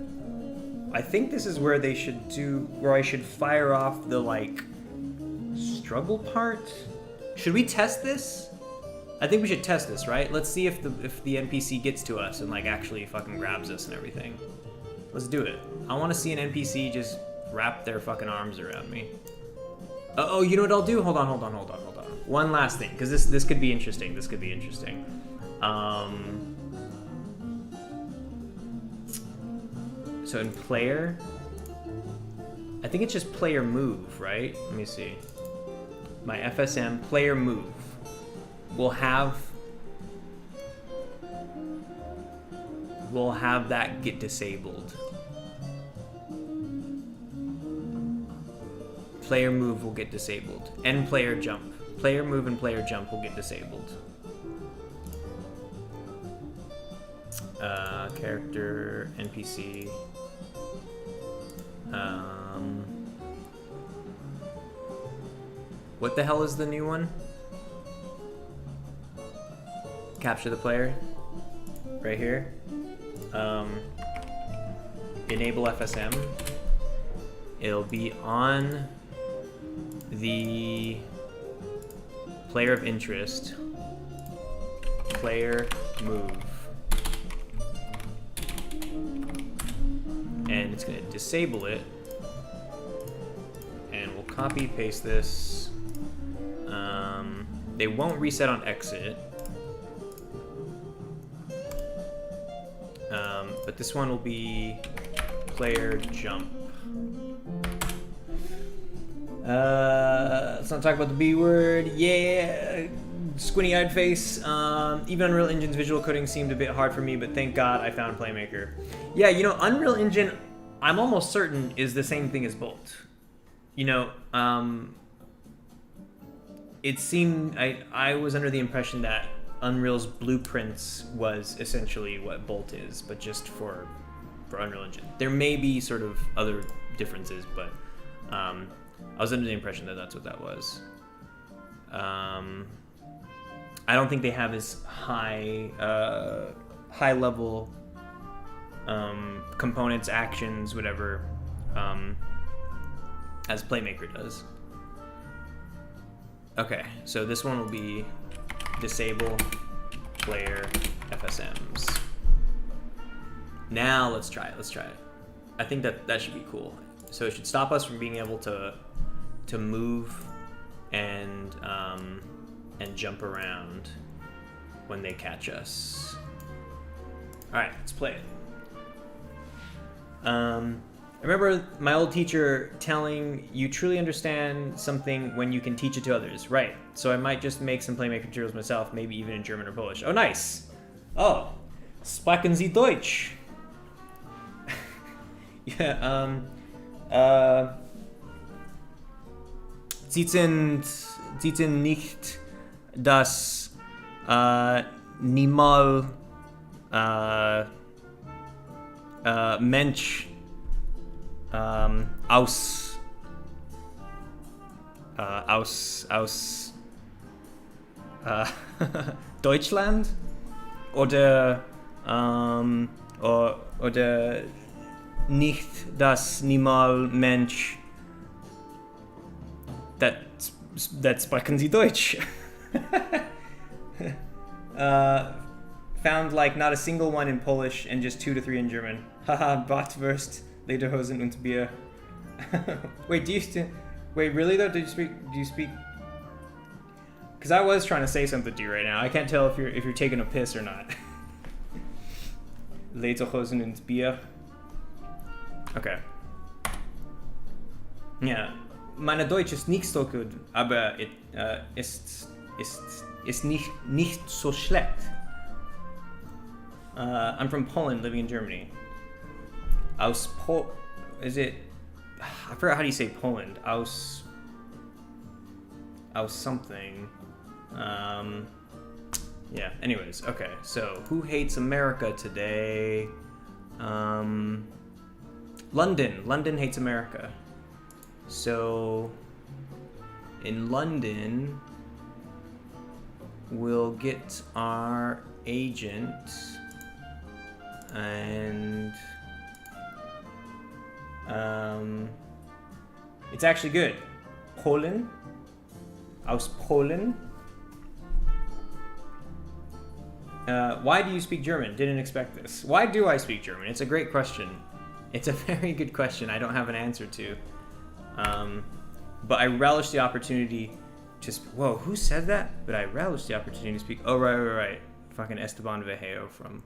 I think this is where they should do... Where I should fire off the, like... struggle part? Should we test this? I think we should test this, right? Let's see if the NPC gets to us and like actually fucking grabs us and everything. Let's do it. I want to see an NPC just wrap their fucking arms around me. Oh, you know what I'll do? Hold on. One last thing, because this could be interesting. This could be interesting. So in player, I think it's just player move, right? Let me see. My FSM player move will have that get disabled. Player move will get disabled. And player jump. Player move and player jump will get disabled. Character, NPC. What the hell is the new one? Capture the player. Right here. Enable FSM. It'll be on the player of interest. Player move. And it's going to disable it. And we'll copy paste this. They won't reset on exit. But this one will be player jump. Let's not talk about the B word. Yeah, squinty-eyed face. Even Unreal Engine's visual coding seemed a bit hard for me, but thank God I found Playmaker. Yeah, you know, Unreal Engine, I'm almost certain is the same thing as Bolt. You know, it seemed, I was under the impression that Unreal's blueprints was essentially what Bolt is, but just for Unreal Engine. There may be sort of other differences, but I was under the impression that that's what that was. I don't think they have as high level components, actions, whatever, as Playmaker does. Okay, so this one will be disable player FSMs. Now let's try it. I think that should be cool. So it should stop us from being able to move and jump around when they catch us. All right, let's play it. I remember my old teacher telling you truly understand something when you can teach it to others. Right. So I might just make some Playmaker materials myself, maybe even in German or Polish. Oh, nice. Oh, sprechen Sie Deutsch? Yeah. Sie sind nicht das niemals Mensch aus Deutschland oder nicht das niemals Mensch that sprechen Sie Deutsch. Found like not a single one in Polish and just 2 to 3 in German. Haha, Bratwurst, Lederhosen und Bier. Wait, wait, really though? Do you speak? Because I was trying to say something to you right now. I can't tell if you're taking a piss or not. Lederhosen ins Bier. Okay. Ja, meine Deutsch ist nicht so gut, aber ist nicht so schlecht. I'm from Poland, living in Germany. Is it? I forgot how do you say Poland. Aus something. Yeah. Anyways, okay. So who hates America today? London. London hates America. So in London, we'll get our agent and it's actually good. Polen. Aus Polen. Why do you speak German? Didn't expect this. Why do I speak German? It's a great question. It's a very good question I don't have an answer to. But I relish the opportunity to whoa, who said that? But I relish the opportunity to speak. Oh, right. Fucking Esteban Vejeo from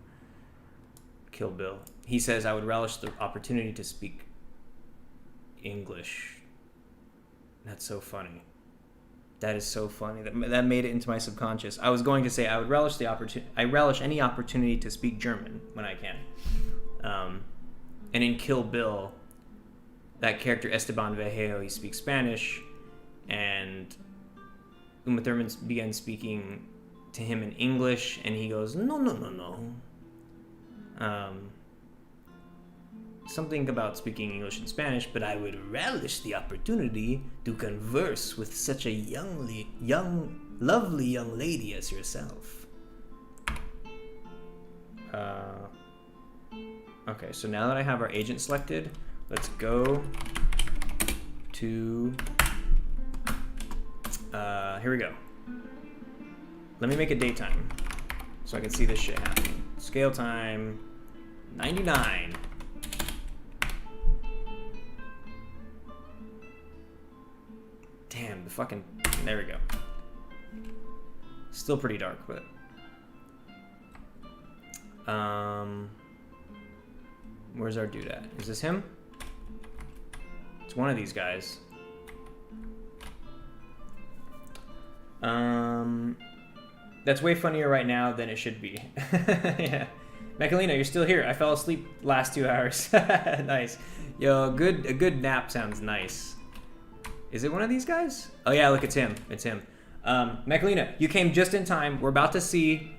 Kill Bill. He says I would relish the opportunity to speak English. That's so funny. That is so funny. That made it into my subconscious. I was going to say I would relish the opportunity. I relish any opportunity to speak German when I can. And in Kill Bill, that character Esteban Vejeo, he speaks Spanish, and Uma Thurman began speaking to him in English, and he goes, no. Something about speaking English and Spanish, but I would relish the opportunity to converse with such a lovely young lady as yourself. Okay, so now that I have our agent selected, let's go to, here we go. Let me make it daytime so I can see this shit happening. Scale time, 99. Damn, the fucking, there we go. Still pretty dark, but. Where's our dude at? Is this him? It's one of these guys. That's way funnier right now than it should be. Yeah. Mechalina, you're still here. I fell asleep last 2 hours. Nice. Yo, a good nap sounds nice. Is it one of these guys? Oh yeah, look, it's him. It's him. Mechalina, you came just in time. We're about to see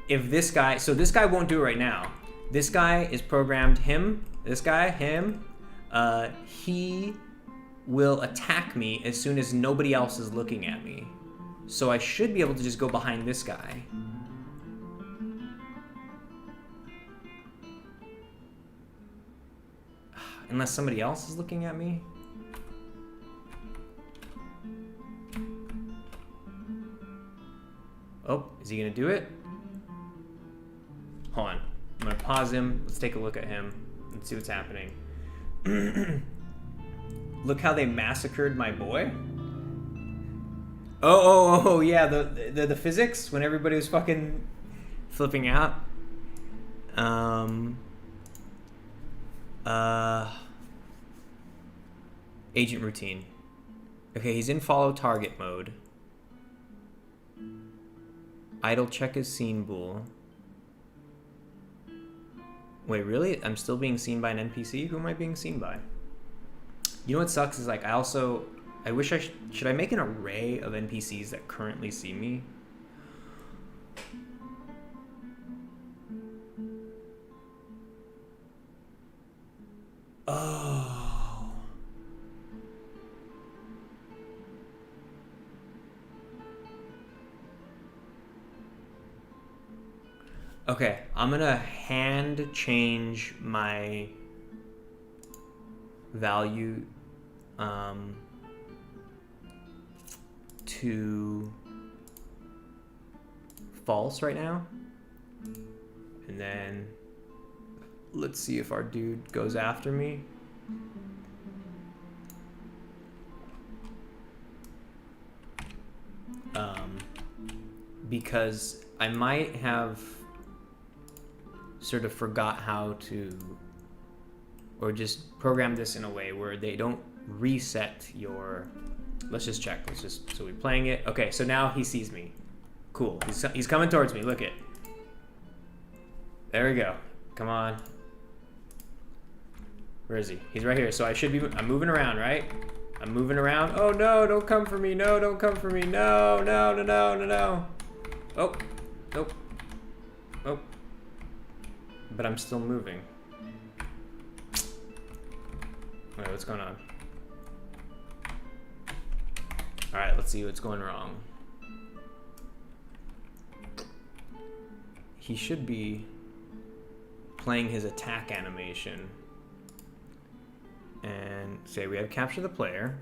if this guy... So this guy won't do it right now. This guy is programmed him. This guy, him. He will attack me as soon as nobody else is looking at me. So I should be able to just go behind this guy. Unless somebody else is looking at me. Oh, is he gonna do it? Hold on. I'm gonna pause him. Let's take a look at him. Let's see what's happening. Look how they massacred my boy. Oh, yeah, the physics when everybody was fucking flipping out. Agent routine. Okay, he's in follow target mode. Idle check his scene bool. Wait, really? I'm still being seen by an NPC? Who am I being seen by? You know what sucks is like I wish should I make an array of NPCs that currently see me? Oh. Okay, I'm gonna hand change my value to false right now. And then let's see if our dude goes after me. because I might have sort of forgot how to, or just program this in a way where they don't reset your, let's just check. So we're playing it. Okay, so now he sees me. Cool, he's coming towards me, look it. There we go, come on. Where is he? He's right here, so I should be, I'm moving around, right? I'm moving around. Oh no, don't come for me, no, don't come for me, no. Oh, nope. Oh. But I'm still moving. Wait, what's going on? Alright, let's see what's going wrong. He should be playing his attack animation. And say we have capture the player.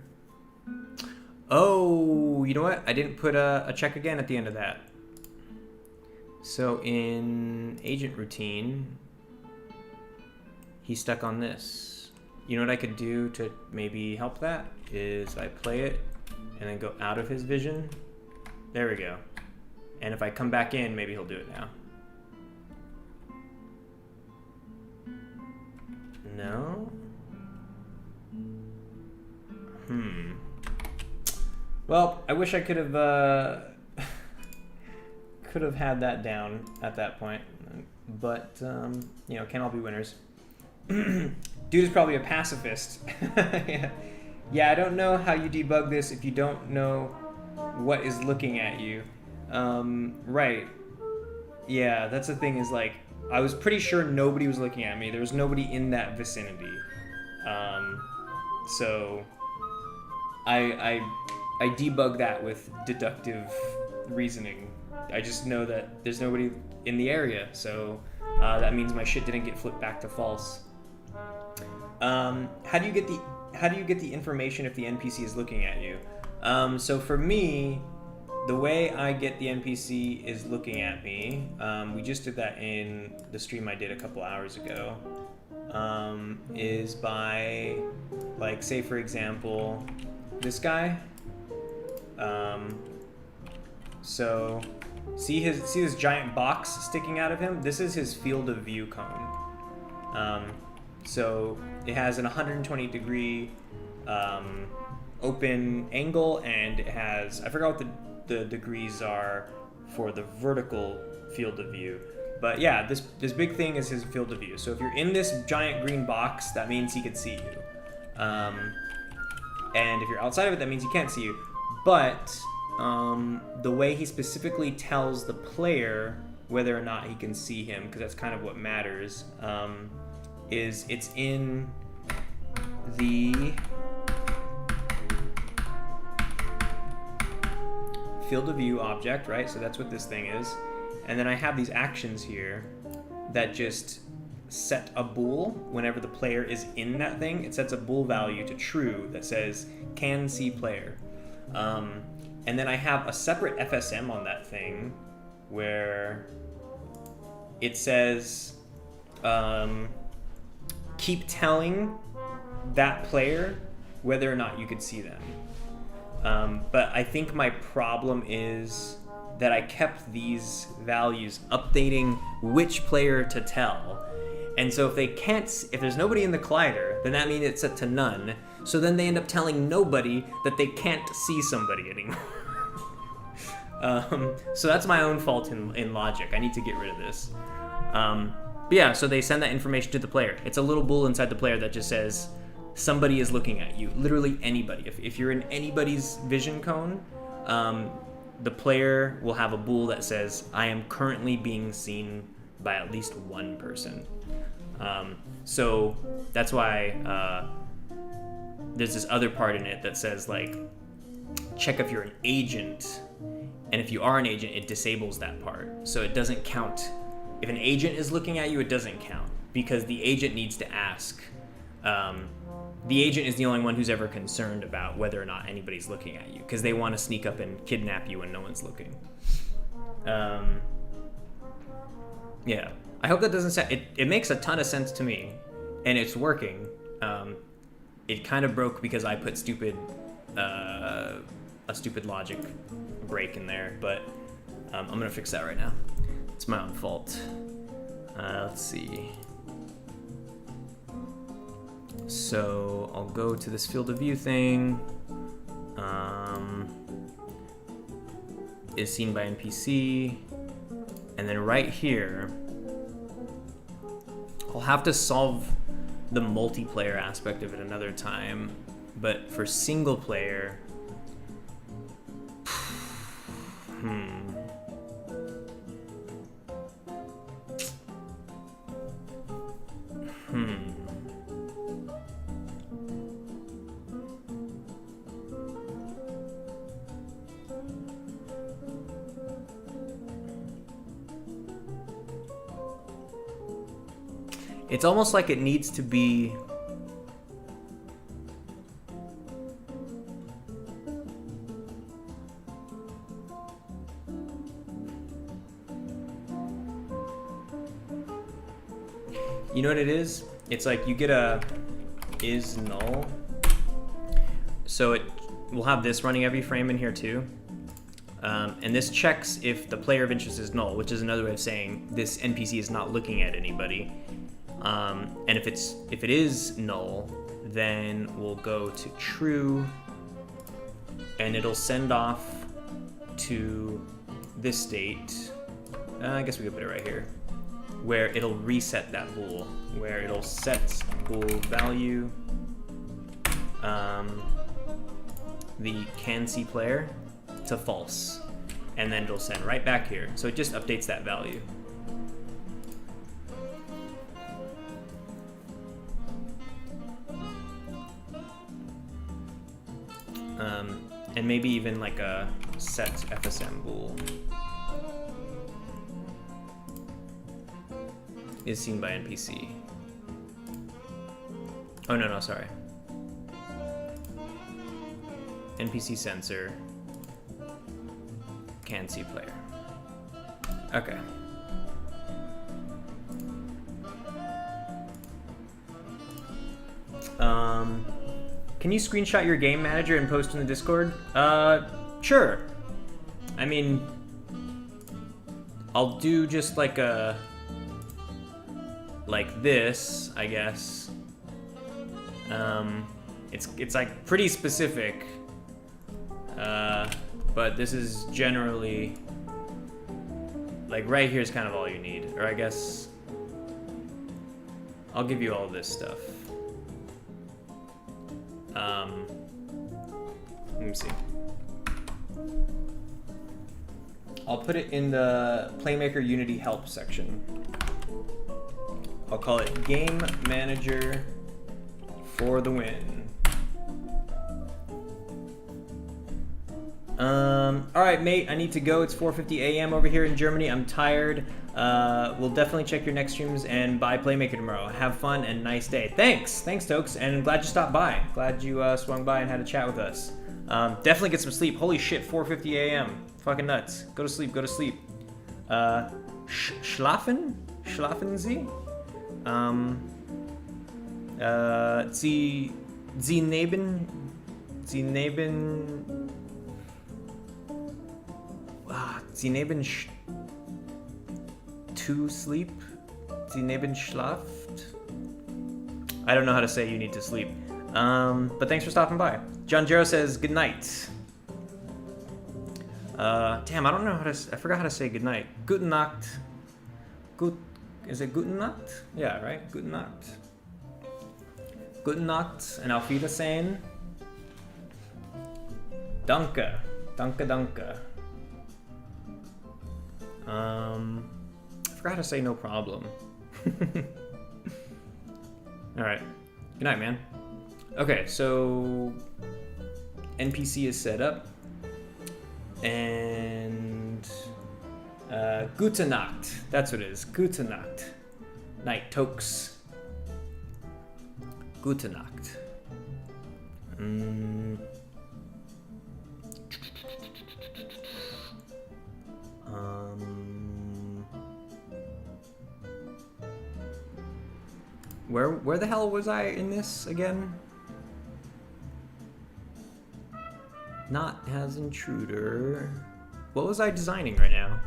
Oh, you know what? I didn't put a check again at the end of that. So in agent routine, he's stuck on this. You know what I could do to maybe help that? Is I play it and then go out of his vision. There we go. And if I come back in, maybe he'll do it now. No? Well, I wish I could have had that down at that point, but you know, can't all be winners. Dude is probably a pacifist. Yeah, I don't know how you debug this if you don't know what is looking at you. Right. Yeah, that's the thing, is like, I was pretty sure nobody was looking at me. There was nobody in that vicinity. So I debug that with deductive reasoning. I just know that there's nobody in the area, so that means my shit didn't get flipped back to false. How do you get the information if the NPC is looking at you? So for me, the way I get the NPC is looking at me. We just did that in the stream I did a couple hours ago. Is by, like, say for example, this guy. So see this giant box sticking out of him? This is his field of view cone. So it has an 120 degree open angle, and it has, I forgot what the degrees are for the vertical field of view. But yeah, this big thing is his field of view. So if you're in this giant green box, that means he can see you. And if you're outside of it, that means he can't see you. But the way he specifically tells the player whether or not he can see him, because that's kind of what matters, is it's in the field of view object, right? So that's what this thing is. And then I have these actions here that just set a bool whenever the player is in that thing. It sets a bool value to true that says can see player. And then I have a separate FSM on that thing where it says keep telling that player whether or not you could see them. But I think my problem is that I kept these values updating which player to tell. And so if there's nobody in the collider, then that means it's set to none. So then they end up telling nobody that they can't see somebody anymore. So that's my own fault in logic. I need to get rid of this. But yeah, so they send that information to the player. It's a little bool inside the player that just says, somebody is looking at you. Literally anybody. If you're in anybody's vision cone, the player will have a bool that says, I am currently being seen by at least one person. So that's why there's this other part in it that says, like, check if you're an agent. And if you are an agent, it disables that part. So it doesn't count. If an agent is looking at you, it doesn't count, because the agent needs to ask. The agent is the only one who's ever concerned about whether or not anybody's looking at you, because they want to sneak up and kidnap you when no one's looking. Yeah, I hope that doesn't sound, it makes a ton of sense to me, and it's working. It kind of broke because I put a stupid logic break in there, but I'm gonna fix that right now. It's my own fault. Let's see. So I'll go to this field of view thing. Is seen by NPC. And then right here, I'll have to solve the multiplayer aspect of it another time. But for single player, It's almost like it needs to be you know what it is? It's like you get a is null. So it will have this running every frame in here too. And this checks if the player of interest is null, which is another way of saying this NPC is not looking at anybody. And if it is null, then we'll go to true, and it'll send off to this state. I guess we could put it right here, where it'll reset that bool, where it'll set bool value, the can see player to false, and then it'll send right back here. So it just updates that value. And maybe even like a set FSM bool is seen by NPC. Oh, no, sorry. NPC sensor, can see player. Okay. Can you screenshot your game manager and post in the Discord? Sure. I mean, I'll do just like this, I guess. It's like pretty specific, but this is generally like right here is kind of all you need, or I guess I'll give you all this stuff. Let me see. I'll put it in the Playmaker Unity help section. I'll call it Game Manager for the win. All right, mate, I need to go. It's 4:50 a.m. over here in Germany. I'm tired. We'll definitely check your next streams and buy Playmaker tomorrow. Have fun and nice day. Thanks, Tokes, and I'm glad you stopped by. Glad you swung by and had a chat with us. Definitely get some sleep. Holy shit, 4:50 a.m. Fucking nuts. Go to sleep. Schlafen Sie? Sie neben to sleep? Sie neben schlaft? I don't know how to say you need to sleep. But thanks for stopping by. John Jero says good night. Damn, I don't know I forgot how to say good night. Guten Nacht. Is it Guten Nacht? Yeah, right? Guten Nacht. Guten Nacht and auf Wiedersehen. Danke. Danke. I forgot to say no problem. Alright. Good night, man. Okay, so NPC is set up. And Gute Nacht. That's what it is. Gute Nacht. Night Tokes. Gute Nacht. Where the hell was I in this again? Not as intruder. What was I designing right now?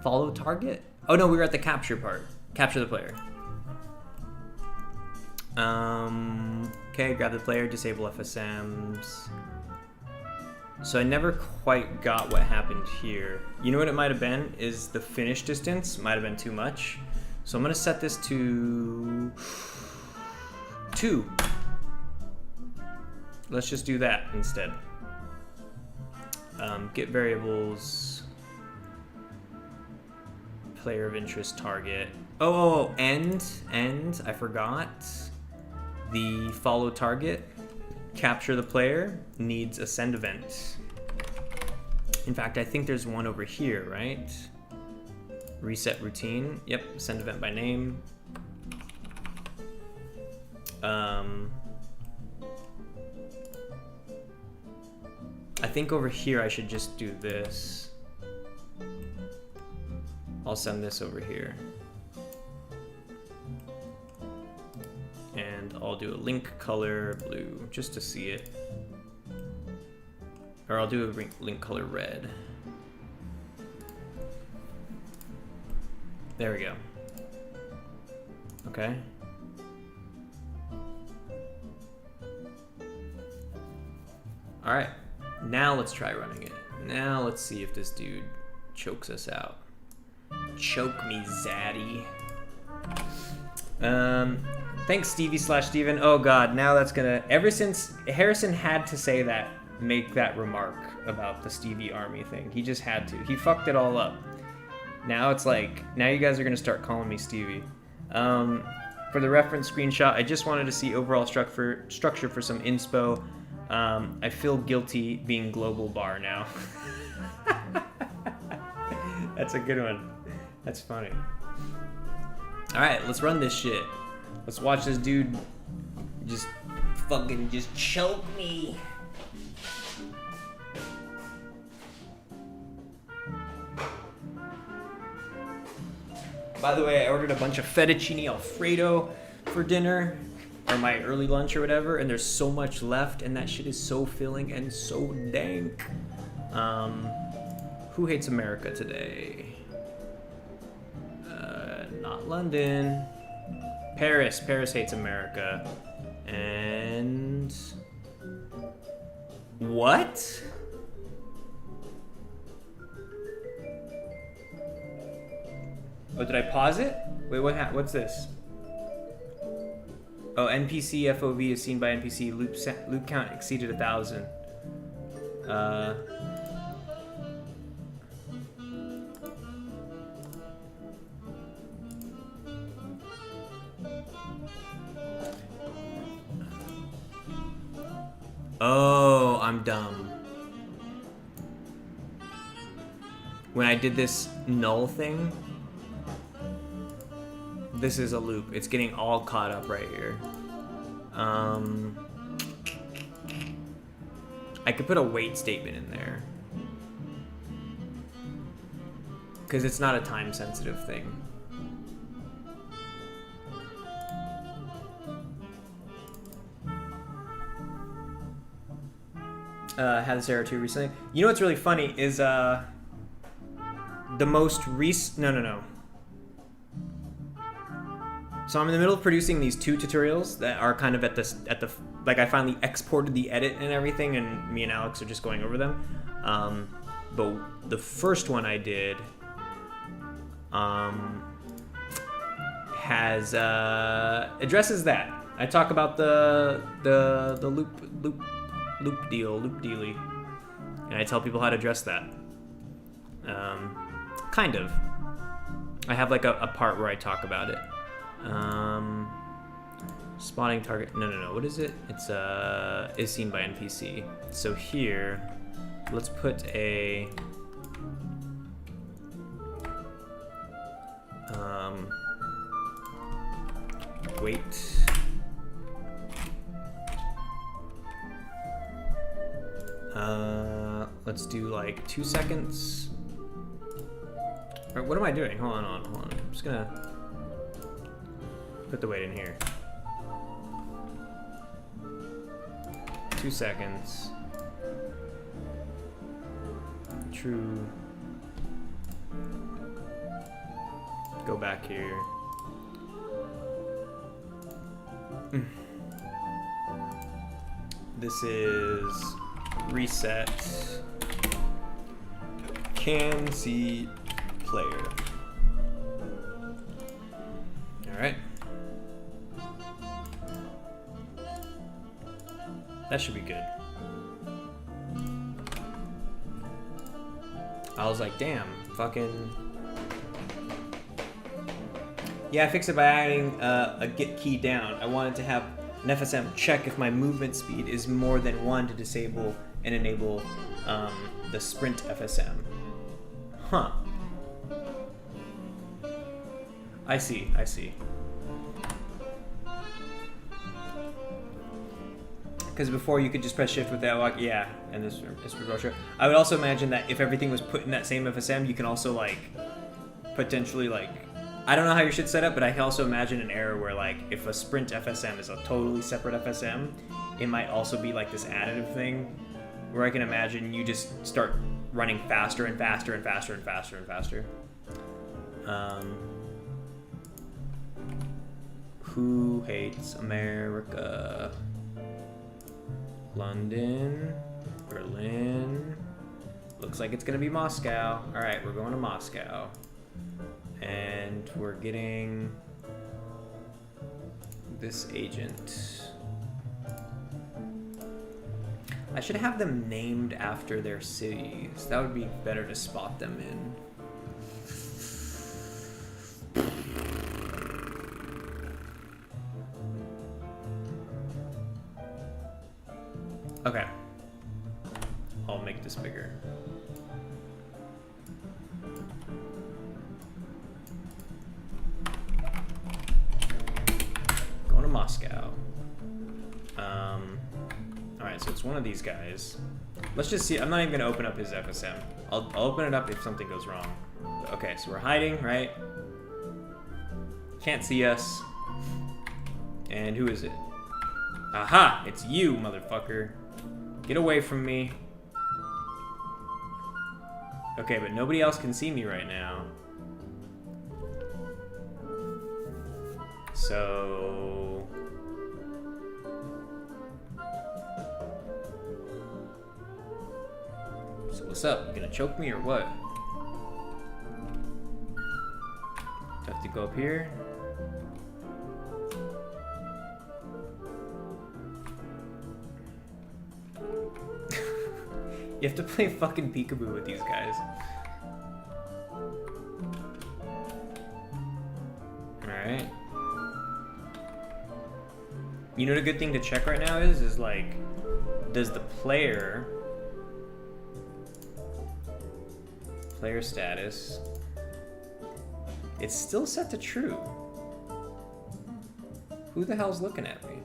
Follow target? Oh no, we were at the capture part. Capture the player. Okay, grab the player, disable FSMs. So I never quite got what happened here. You know what it might have been? Is the finish distance might have been too much. So I'm gonna set this to 2. Let's just do that instead. Get variables, player of interest target. Oh, end, I forgot. The follow target, capture the player, needs a send event. In fact, I think there's one over here, right? Reset routine, yep, send event by name. I think over here I should just do this. I'll send this over here. And I'll do a link color blue just to see it. Or I'll do a link color red. There we go. Okay. All right. Now let's try running it. Now let's see if this dude chokes us out. Choke me, Zaddy. Thanks, Stevie/Steven. Oh God, now that's gonna. Ever since Harrison had to say that, make that remark about the Stevie Army thing. He just had to. He fucked it all up. Now it's like, now you guys are gonna start calling me Stevie. For the reference screenshot, I just wanted to see overall structure for some inspo. I feel guilty being global bar now. That's a good one. That's funny. All right, let's run this shit. Let's watch this dude just fucking just choke me. By the way, I ordered a bunch of fettuccine Alfredo for dinner, or my early lunch or whatever, and there's so much left, and that shit is so filling and so dank. Who hates America today? Not London. Paris hates America. And... what? Oh, did I pause it? Wait, what's this? Oh, NPC FOV is seen by NPC. Loop count exceeded 1,000. Oh, I'm dumb. When I did this null thing, this is a loop. It's getting all caught up right here. I could put a wait statement in there, because it's not a time sensitive thing. Had this error too recently. You know what's really funny is the most recent. No. So I'm in the middle of producing these 2 tutorials that are kind of at the like I finally exported the edit and everything, and me and Alex are just going over them. But the first one I did has addresses that. I talk about the loop dealy, and I tell people how to address that. Kind of. I have like a part where I talk about it. Spotting target. No. What is it? It's is seen by NPC. So here, let's put a wait. Let's do like 2 seconds. Or what am I doing? Hold on. I'm just gonna put the wait in here. 2 seconds. true. Go back here. This is reset. Can see player. All right. That should be good. I was like, damn, fucking. Yeah, I fixed it by adding a get key down. I wanted to have an FSM check if my movement speed is more than 1 to disable and enable the sprint FSM. Huh. I see, I see. Because before you could just press shift with that lock, yeah, and this is reverse. I would also imagine that if everything was put in that same FSM, you can also like potentially like, I don't know how your shit's set up, but I can also imagine an error where like if a sprint FSM is a totally separate FSM, it might also be like this additive thing where I can imagine you just start running faster and faster and faster and faster and faster. Who hates America? London, Berlin. Looks like it's gonna be Moscow. All right, we're going to Moscow. And we're getting this agent. I should have them named after their cities. That would be better to spot them in. Okay. I'll make this bigger. Going to Moscow. Alright, so it's one of these guys. Let's just see. I'm not even going to open up his FSM. I'll open it up if something goes wrong. Okay, so we're hiding, right? Can't see us. And who is it? Aha! It's you, motherfucker. Get away from me. Okay, but nobody else can see me right now. So... So what's up? You gonna choke me or what? Do I have to go up here? You have to play fucking peekaboo with these guys. Alright. You know what a good thing to check right now is like, does the player status, it's still set to true. Who the hell's looking at me?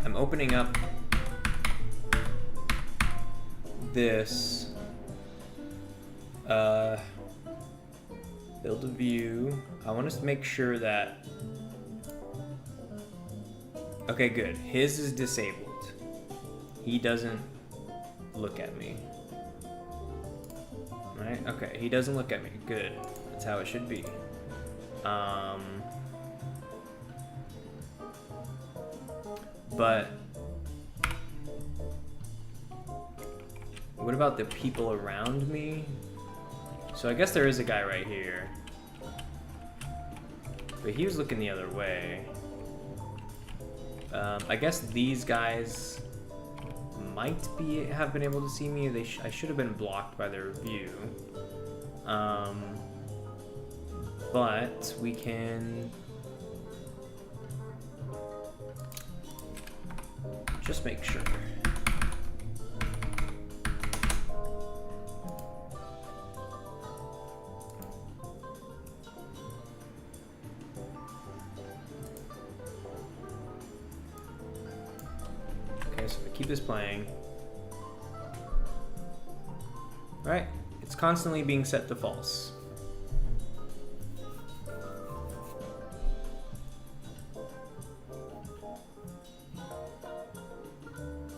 I'm opening up this build a view. I want us to make sure that, okay, good. His is disabled. He doesn't look at me. Right? Okay, he doesn't look at me. Good. That's how it should be. But what about the people around me? So I guess there is a guy right here. But he was looking the other way. I guess these guys might have been able to see me. I should have been blocked by their view. But we can just make sure. keep this playing. Right, it's constantly being set to false.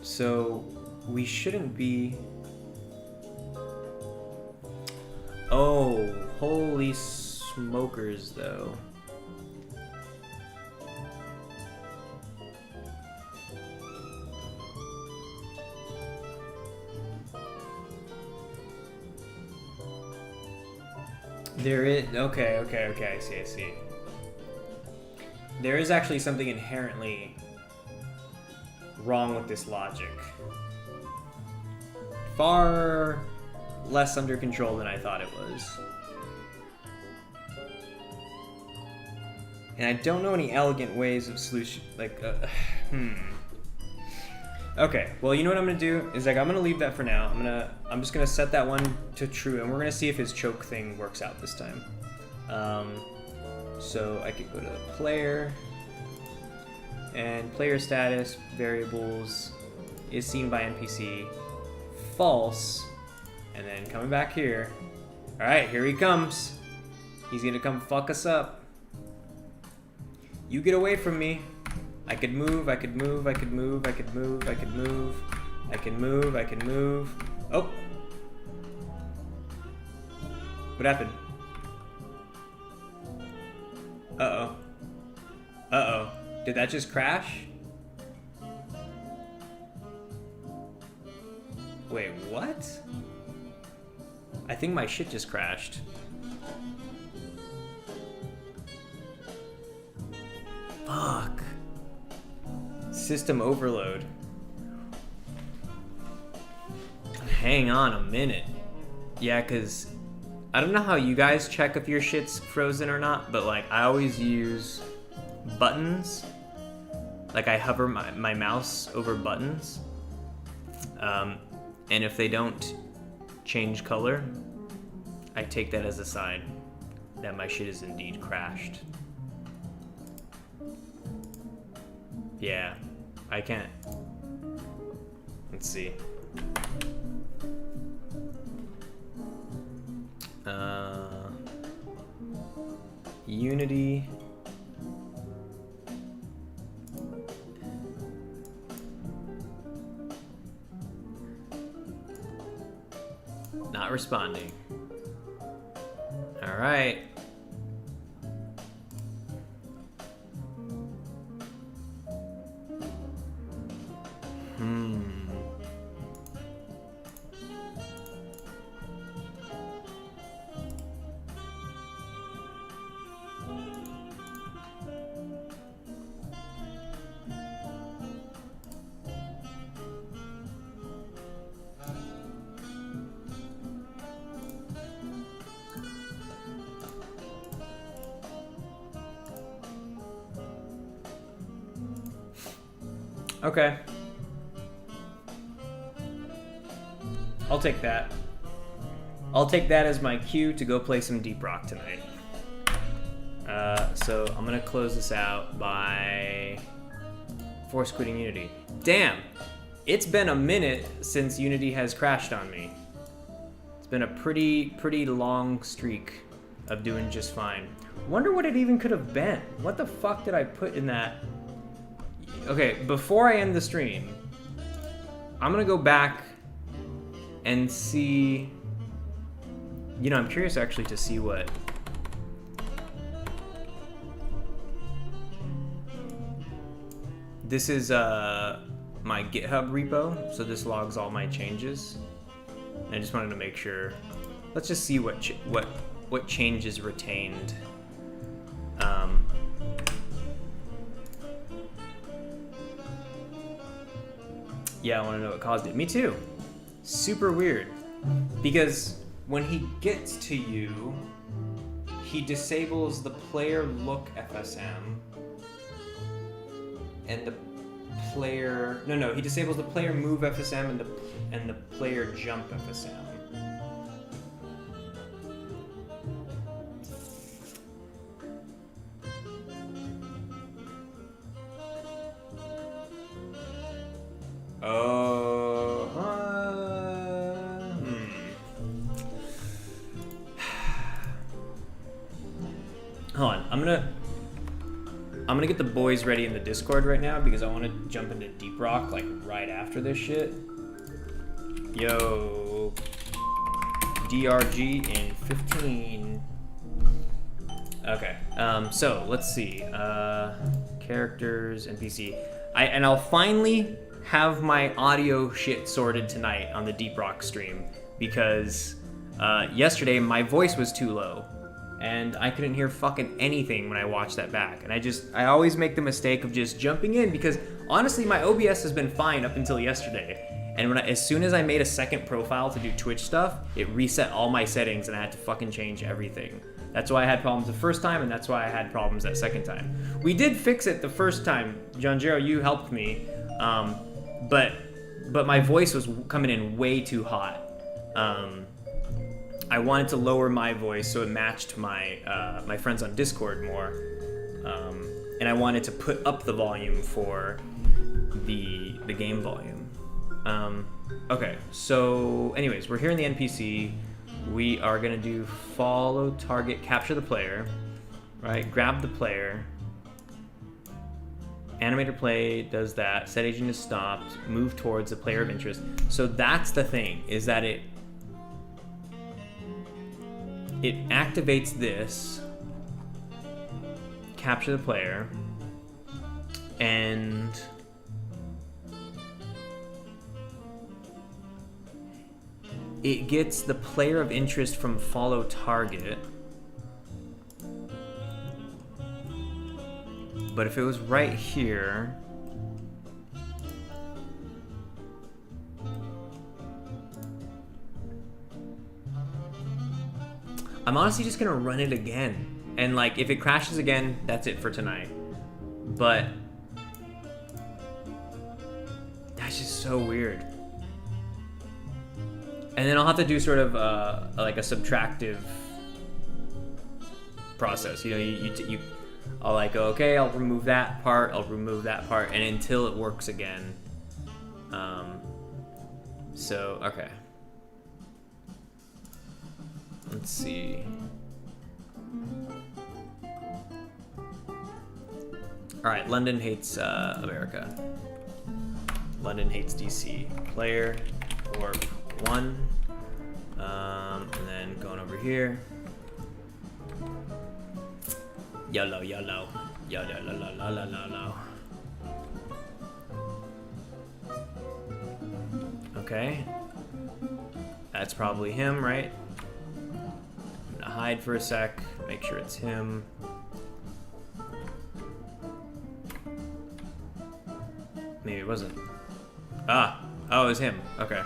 So we shouldn't be. Oh, holy smokers, though. There is, okay, I see. There is actually something inherently wrong with this logic. Far less under control than I thought it was. And I don't know any elegant ways of solution, like, Okay, well, you know what I'm gonna do is, like, I'm gonna leave that for now. I'm just gonna set that one to true, and we're gonna see if his choke thing works out this time. So I could go to player, and player status variables is seen by NPC false, and then coming back here. All right, here he comes. He's gonna come fuck us up. You get away from me. I could move, I could move, I could move, I could move, I could move, I can move, I can move. Oh. What happened? Uh-oh. Uh-oh. Did that just crash? Wait, what? I think my shit just crashed. Fuck. System overload. Hang on a minute. Yeah, because I don't know how you guys check if your shit's frozen or not, but like I always use buttons. Like I hover my mouse over buttons. And if they don't change color, I take that as a sign that my shit is indeed crashed. Yeah, I can't. Let's see. Unity. Not responding. All right. Okay. I'll take that. I'll take that as my cue to go play some Deep Rock tonight. So I'm gonna close this out by force quitting Unity. Damn! It's been a minute since Unity has crashed on me. It's been a pretty long streak of doing just fine. Wonder what it even could have been. What the fuck did I put in that? Okay, before I end the stream, I'm gonna go back and see. You know, I'm curious actually to see what. This is my GitHub repo, so this logs all my changes. And I just wanted to make sure. Let's just see what changes retained. Yeah, I want to know what caused it. Me too. Super weird. Because when he gets to you, he disables the player look FSM. And the player... No, he disables the player move FSM and the player jump FSM. Oh. Hold on, I'm gonna get the boys ready in the Discord right now because I want to jump into Deep Rock like right after this shit. Yo, DRG in 15. Okay, so let's see. Characters, NPC. And I'll finally have my audio shit sorted tonight on the Deep Rock stream because yesterday my voice was too low and I couldn't hear fucking anything when I watched that back. And I always make the mistake of just jumping in because honestly my OBS has been fine up until yesterday. And as soon as I made a second profile to do Twitch stuff, it reset all my settings and I had to fucking change everything. That's why I had problems the first time, and that's why I had problems that second time. We did fix it the first time. Johnjero, you helped me, but my voice was coming in way too hot. I wanted to lower my voice so it matched my my friends on Discord more, and I wanted to put up the volume for the game volume. Okay, so anyways, we're here in the NPC. We are gonna do follow target, capture the player, right? Grab the player. Animator play does that. Set agent is stopped. Move towards the player of interest. So that's the thing, is that it activates this. Capture the player. And it gets the player of interest from follow target. But if it was right here, I'm honestly just gonna run it again. And like, if it crashes again, that's it for tonight. But that's just so weird. And then I'll have to do sort of like a subtractive process. You know, I'll like go, okay, I'll remove that part, and until it works again. So, okay. Let's see. All right, London hates America. London hates DC. Player or 1, and then going over here. YOLO, YOLO, YOLO, YOLO, YOLO, YOLO. Okay, that's probably him, right? I'm gonna hide for a sec, make sure it's him. Maybe it wasn't. Ah, oh, it was him. Okay.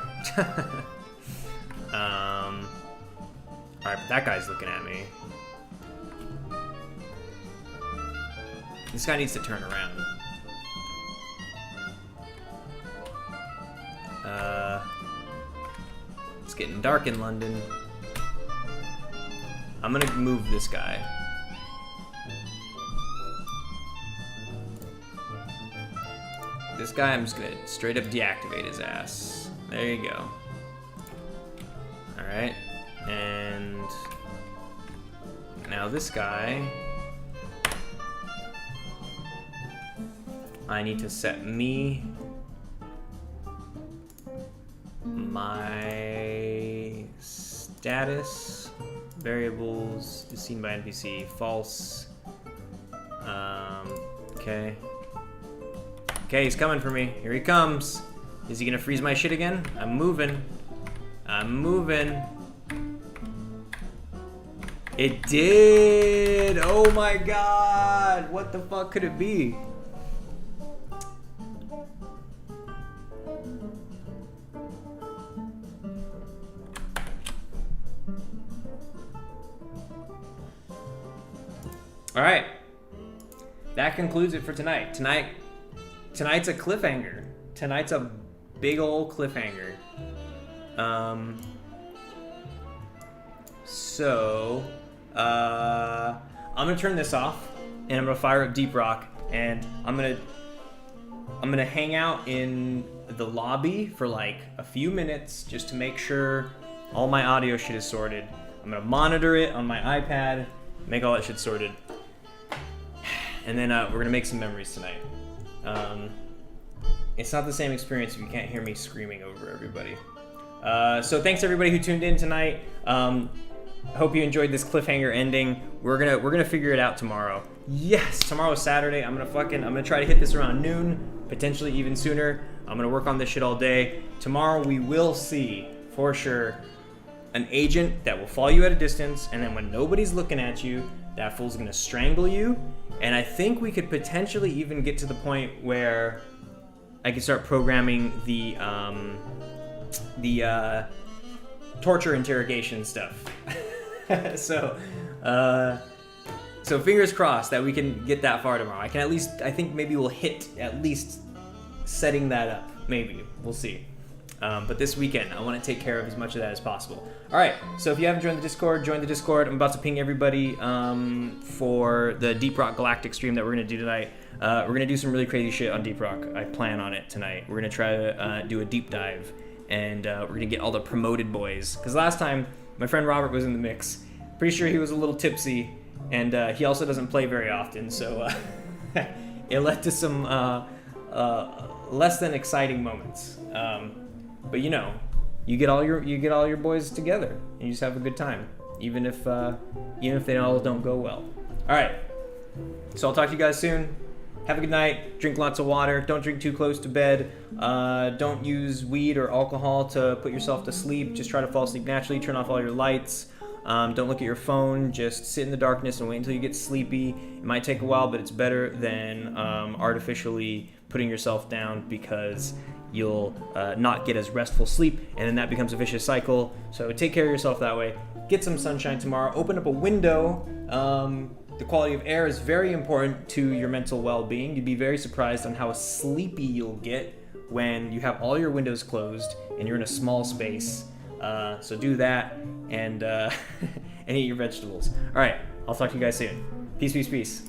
Alright, but that guy's looking at me. This guy needs to turn around. It's getting dark in London. I'm gonna move this guy. This guy, I'm just gonna straight up deactivate his ass. There you go. Alright, and now this guy, I need to set me, my status, variables, is seen by NPC, false. Okay. Okay, he's coming for me. Here he comes. Is he gonna freeze my shit again? I'm moving. I'm moving. It did! Oh my god! What the fuck could it be? Alright. That concludes it for tonight. Tonight's a cliffhanger. Tonight's a big old cliffhanger. So, I'm gonna turn this off, and I'm gonna fire up Deep Rock, and I'm gonna hang out in the lobby for like a few minutes just to make sure all my audio shit is sorted. I'm gonna monitor it on my iPad, make all that shit sorted, And then we're gonna make some memories tonight. It's not the same experience if you can't hear me screaming over everybody. So thanks everybody who tuned in tonight. I hope you enjoyed this cliffhanger ending. We're gonna figure it out tomorrow. Yes, tomorrow is Saturday. I'm gonna try to hit this around noon, potentially even sooner. I'm gonna work on this shit all day. Tomorrow we will see for sure an agent that will follow you at a distance, and then when nobody's looking at you, that fool's gonna strangle you. And I think we could potentially even get to the point where I can start programming the torture interrogation stuff. So fingers crossed that we can get that far tomorrow. I think maybe we'll hit at least setting that up. Maybe, we'll see. But this weekend, I want to take care of as much of that as possible. All right, so if you haven't joined the Discord, join the Discord. I'm about to ping everybody for the Deep Rock Galactic stream that we're going to do tonight. We're going to do some really crazy shit on Deep Rock. I plan on it tonight. We're going to try to do a deep dive, and we're going to get all the promoted boys. Because last time, my friend Robert was in the mix. Pretty sure he was a little tipsy, and he also doesn't play very often, so it led to some less than exciting moments. But you know, you get all your boys together, and you just have a good time, even if they all don't go well. All right, so I'll talk to you guys soon. Have a good night. Drink lots of water. Don't drink too close to bed. Don't use weed or alcohol to put yourself to sleep. Just try to fall asleep naturally. Turn off all your lights. Don't look at your phone. Just sit in the darkness and wait until you get sleepy. It might take a while, but it's better than artificially putting yourself down, because you'll not get as restful sleep, and then that becomes a vicious cycle. So take care of yourself that way. Get some sunshine tomorrow. Open up a window. The quality of air is very important to your mental well-being. You'd be very surprised on how sleepy you'll get when you have all your windows closed and you're in a small space. So do that, and eat your vegetables. All right, I'll talk to you guys soon. Peace, peace, peace.